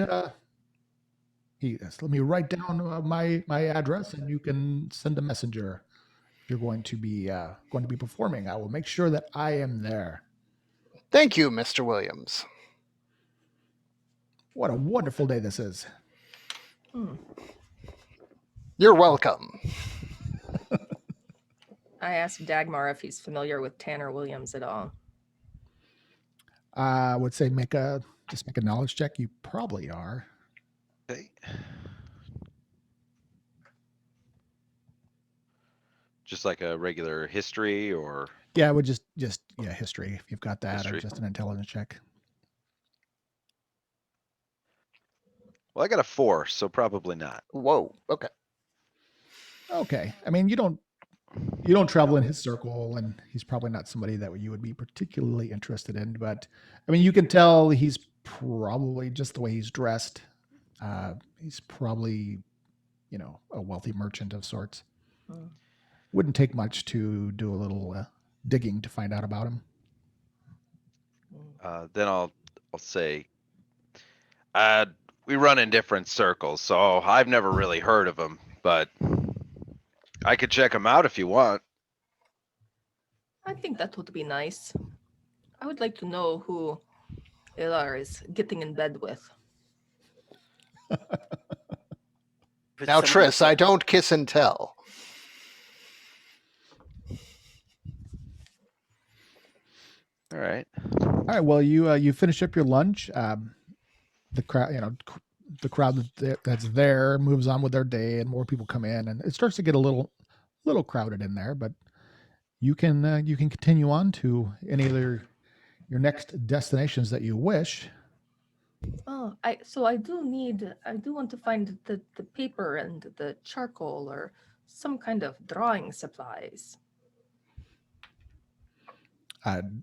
write down my address, and you can send a messenger. You're going to be performing. I will make sure that I am there. Thank you, Mr. Williams. What a wonderful day this is. You're welcome. I asked Dagmar if he's familiar with Tanner Williams at all. I would say make a knowledge check. You probably are. Okay. Just like a regular history or? Yeah, I would just history if you've got that, History. or just an intelligence check. Well, I got a 4, so probably not. Whoa, okay. Okay. I mean, you don't travel in his circle, and he's probably not somebody that you would be particularly interested in. But I mean, you can tell he's probably, just the way he's dressed. He's probably, a wealthy merchant of sorts. Wouldn't take much to do a little digging to find out about him. Then I'll say, we run in different circles, so I've never really heard of him, but I could check him out if you want. I think that would be nice. I would like to know who Ilar is getting in bed with. Now, Triss, I don't kiss and tell. All right. Well, you finish up your lunch. The crowd that's there moves on with their day, and more people come in, and it starts to get a little crowded in there. But you can continue on to any other your next destinations that you wish. Oh, I do want to find the paper and the charcoal or some kind of drawing supplies.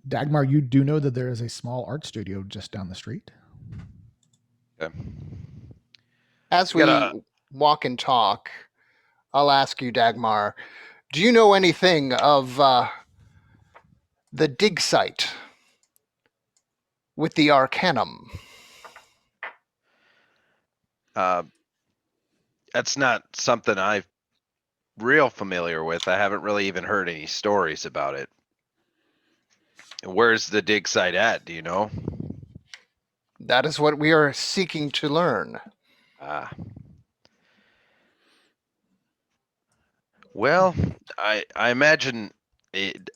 Dagmar, you do know that there is a small art studio just down the street. Okay. As We we gotta- walk and talk, I'll ask you, Dagmar, do you know anything of the dig site with the Arcanum? That's not something I'm real familiar with. I haven't really even heard any stories about it. Where's the dig site at? Do you know? That is what we are seeking to learn. Ah. Well, I imagine.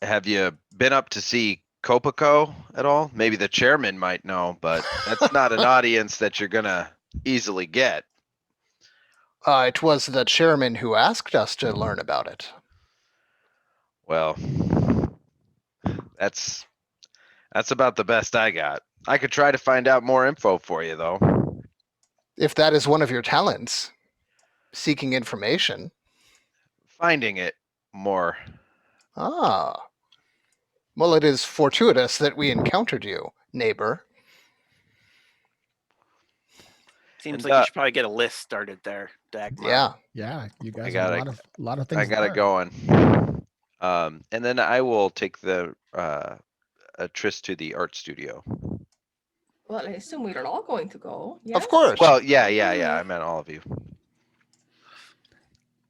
Have you been up to see Copaco at all? Maybe the chairman might know, but that's not an audience that you're gonna easily get. It was the chairman who asked us to learn about it. Well, that's about the best I got. I could try to find out more info for you, though. If that is one of your talents, seeking information. Finding it more. Ah. Well, it is fortuitous that we encountered you, neighbor. Seems And, like you should probably get a list started there, Dagmar. Yeah. Yeah, you guys got have it. a lot of things. I got to it learn. going. And then I will take the a tryst to the art studio. Well, I assume we're all going to go. Yes? Of course. Well, yeah. I meant all of you.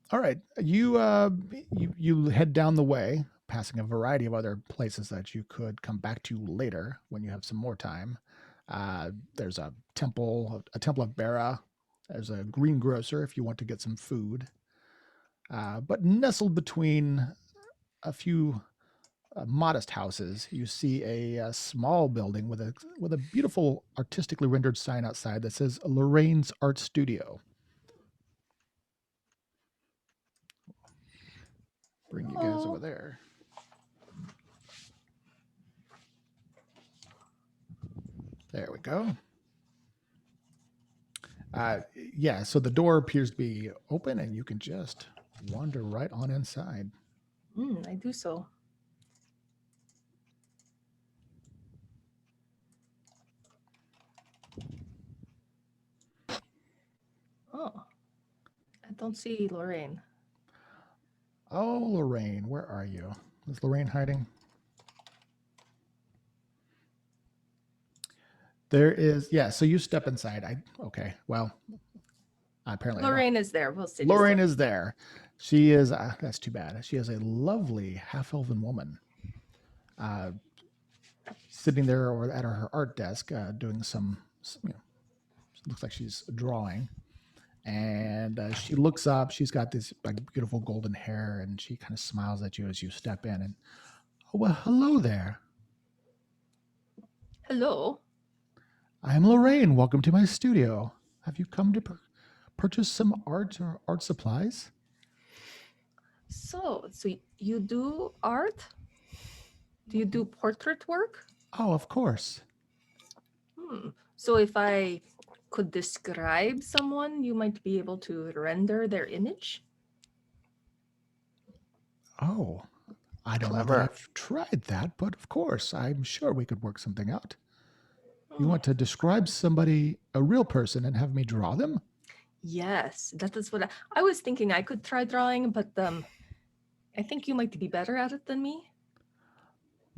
All right, you head down the way, passing a variety of other places that you could come back to later when you have some more time. There's a temple of Bera. There's a greengrocer if you want to get some food. But nestled between a few modest houses, you see a small building with a beautiful artistically rendered sign outside that says Lorraine's Art Studio. Bring you guys over there. There we go. Yeah, so the door appears to be open and you can just wander right on inside. I do so. Oh, I don't see Lorraine. Oh, Lorraine, where are you? Is Lorraine hiding? There is, yeah, so you step inside. Okay, well, apparently I don't- Lorraine is there. We'll see. Lorraine is there. She is, that's too bad. She is a lovely half-elven woman. Sitting there or at her art desk doing some, looks like she's drawing. And she looks up. She's got this like beautiful golden hair, and she kind of smiles at you as you step in. And, oh, well, hello there. Hello. I am Lorraine. Welcome to my studio. Have you come to purchase some art or art supplies? So you do art? Do you do portrait work? Oh, of course. So if I could describe someone, you might be able to render their image? Oh, I don't know that I've tried that, but of course, I'm sure we could work something out. You want to describe somebody, a real person, and have me draw them? Yes, that is what I was thinking. I could try drawing, but I think you might be better at it than me.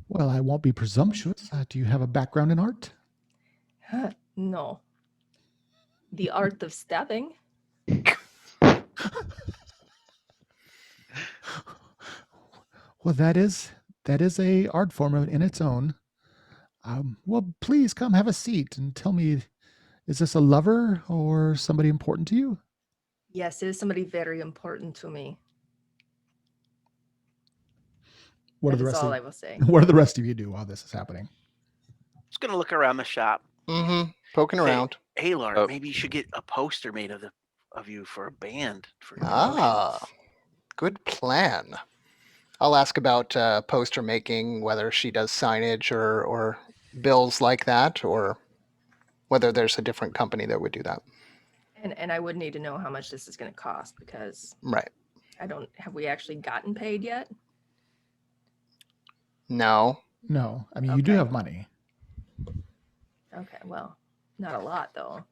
Well, I won't be presumptuous. Do you have a background in art? No. The art of stabbing. Well, that is a art form in its own. Well, please come have a seat and tell me, is this a lover or somebody important to you? Yes, it is somebody very important to me. What That are the is rest all of I will say. What do the rest of you do while this is happening? Just gonna look around the shop. Mm-hmm. Poking Say, around. Hey, Lauren, Oh. maybe you should get a poster made of you for a band. For your Ah, promotions." good plan. I'll ask about poster making, whether she does signage or bills like that, or whether there's a different company that would do that. And I would need to know how much this is going to cost because Right. have we actually gotten paid yet? No. No, I mean, you do Okay. have money. Okay, well, not a lot though.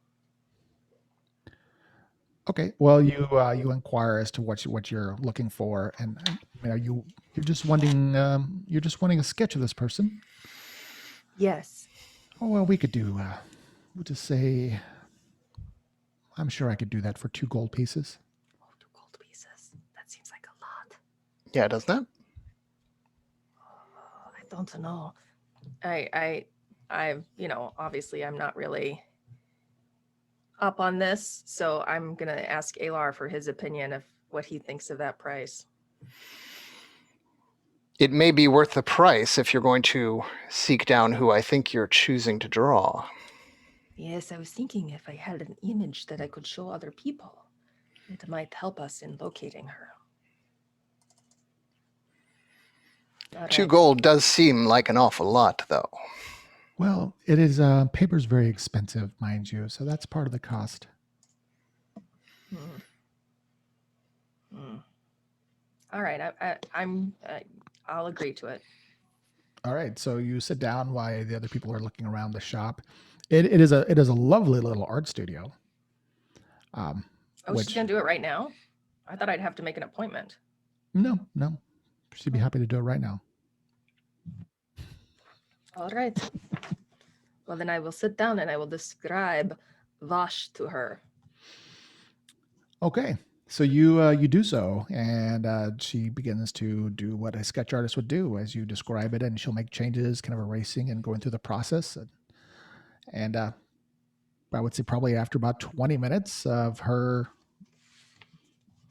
Okay, well, you inquire as to what you're looking for, and you're just wanting a sketch of this person. Yes. Oh well, we could do. We'll just say. I'm sure I could do that for 2 gold pieces. Oh, 2 gold pieces. That seems like a lot. Yeah, doesn't it? I don't know. I obviously I'm not really up on this, so I'm gonna ask Alar for his opinion of what he thinks of that price. It may be worth the price if you're going to seek down who I think you're choosing to draw. Yes, I was thinking if I had an image that I could show other people, it might help us in locating her. All 2 right. gold does seem like an awful lot, though. Well, it is. Paper's very expensive, mind you, so that's part of the cost. Hmm. Hmm. All right, I'll agree to it. All right, so you sit down while the other people are looking around the shop. It is a lovely little art studio. Oh, which, she's gonna do it right now? I thought I'd have to make an appointment. No, she'd be happy to do it right now. All right. Well, then I will sit down and I will describe Vash to her. Okay, so you do so, and she begins to do what a sketch artist would do as you describe it, and she'll make changes, kind of erasing and going through the process. And I would say probably after about 20 minutes of her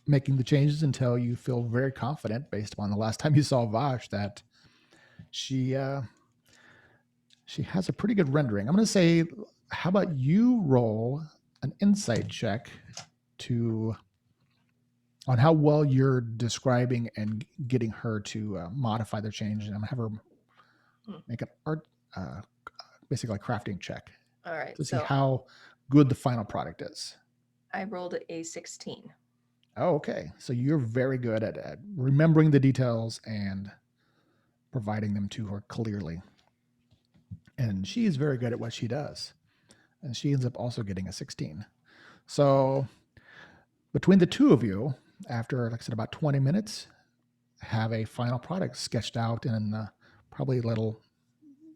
making the changes until you feel very confident, based upon the last time you saw Vash, that she has a pretty good rendering. I'm going to say, how about you roll an insight check on how well you're describing and getting her to modify the change, and I'm gonna have her make an art, basically a crafting check All right. to see So how good the final product is. I rolled a 16. Oh, okay. So you're very good at remembering the details and providing them to her clearly. And she is very good at what she does. And she ends up also getting a 16. So between the two of you, after, like I said, about 20 minutes, have a final product sketched out in probably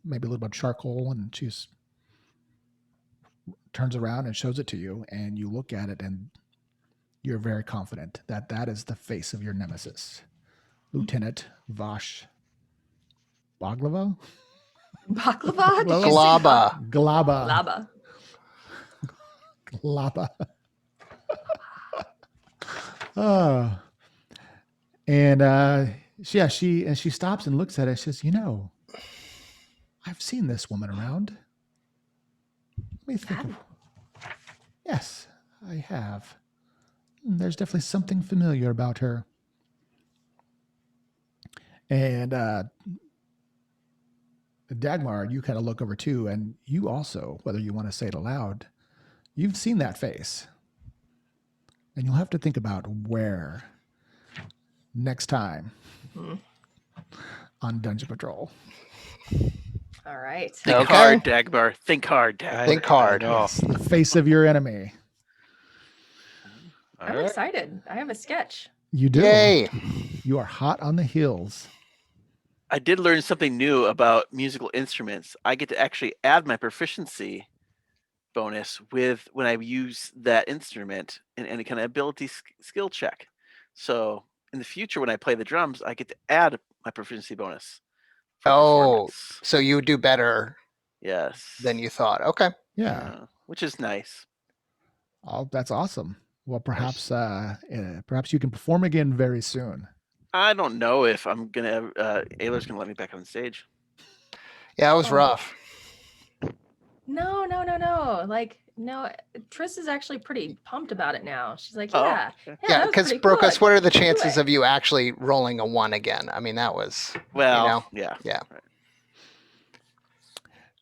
maybe a little bit of charcoal, and she turns around and shows it to you, and you look at it, and you're very confident that that is the face of your nemesis, Lieutenant Vash Baglava? Baklava? Did you say Glaba. Glaba. Laba. Glaba. Oh. And she stops and looks at it. She says, I've seen this woman around. Let me think. Yes, I have. There's definitely something familiar about her. And Dagmar, you kind of look over too, and you also, whether you want to say it aloud, you've seen that face. And you'll have to think about where next time on Dungeon Patrol. All right. Think Okay. hard, Dagmar. Think hard, Dagmar. Think hard. I know. Yes, the face of your enemy. I'm All right. excited. I have a sketch. You do. Yay. You are hot on the heels. I did learn something new about musical instruments. I get to actually add my proficiency bonus with when I use that instrument in any kind of ability skill check. So in the future, when I play the drums, I get to add my proficiency bonus. For Oh, performance. so you do better Yes. than you thought. Okay. Yeah. Which is nice. Oh, that's awesome. Well, perhaps perhaps you can perform again very soon. I don't know if I'm gonna Aylar's gonna let me back on stage. Yeah, it was Oh. rough. No. Like, No, Triss is actually pretty pumped about it now. She's like, Oh, yeah, okay. yeah, Yeah, that was because pretty Brokus, good. what are the Do chances it. of you actually rolling a 1 again? I mean, that was, Well, know, yeah. yeah.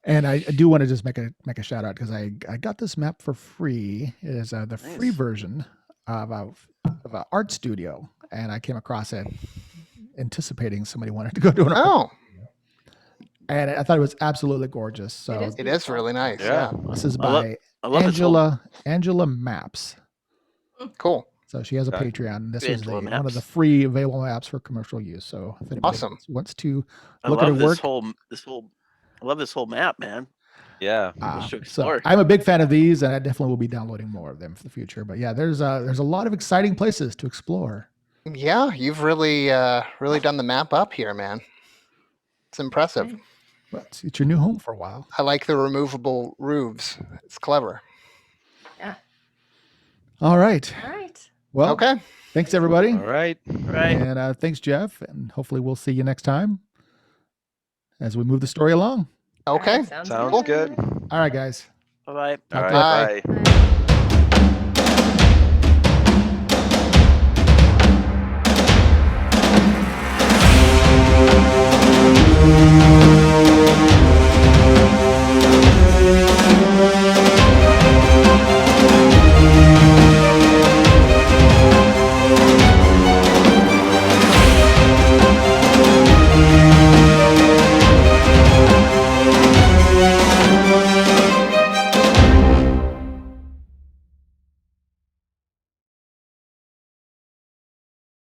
And I do want to just make a shout out because I got this map for free. It is the free Nice. version of a art studio, and I came across it anticipating somebody wanted to go do an art. Oh, And I thought it was absolutely gorgeous. So It is it is really nice. Yeah. Yeah. this is I love- by I love this whole Angela Maps. Cool. So she has a Okay. Patreon. This is Angela one of the Maps. free available maps for commercial use. So if anybody Awesome. wants to I look at her love work, I love this whole map, man. Yeah. Let's so explore. I'm a big fan of these, and I definitely will be downloading more of them for the future. But yeah, there's a lot of exciting places to explore. Yeah, you've really really done the map up here, man. It's impressive. Okay. But it's your new home for a while. I like the removable roofs. It's clever. Yeah. All right. All right. Well, Okay. thanks everybody, All right. Right. and thanks Jeff, and hopefully we'll see you next time as we move the story along. Okay. All right, Sounds good. All right, guys. Bye bye. All Talk right. to you. Bye. Bye.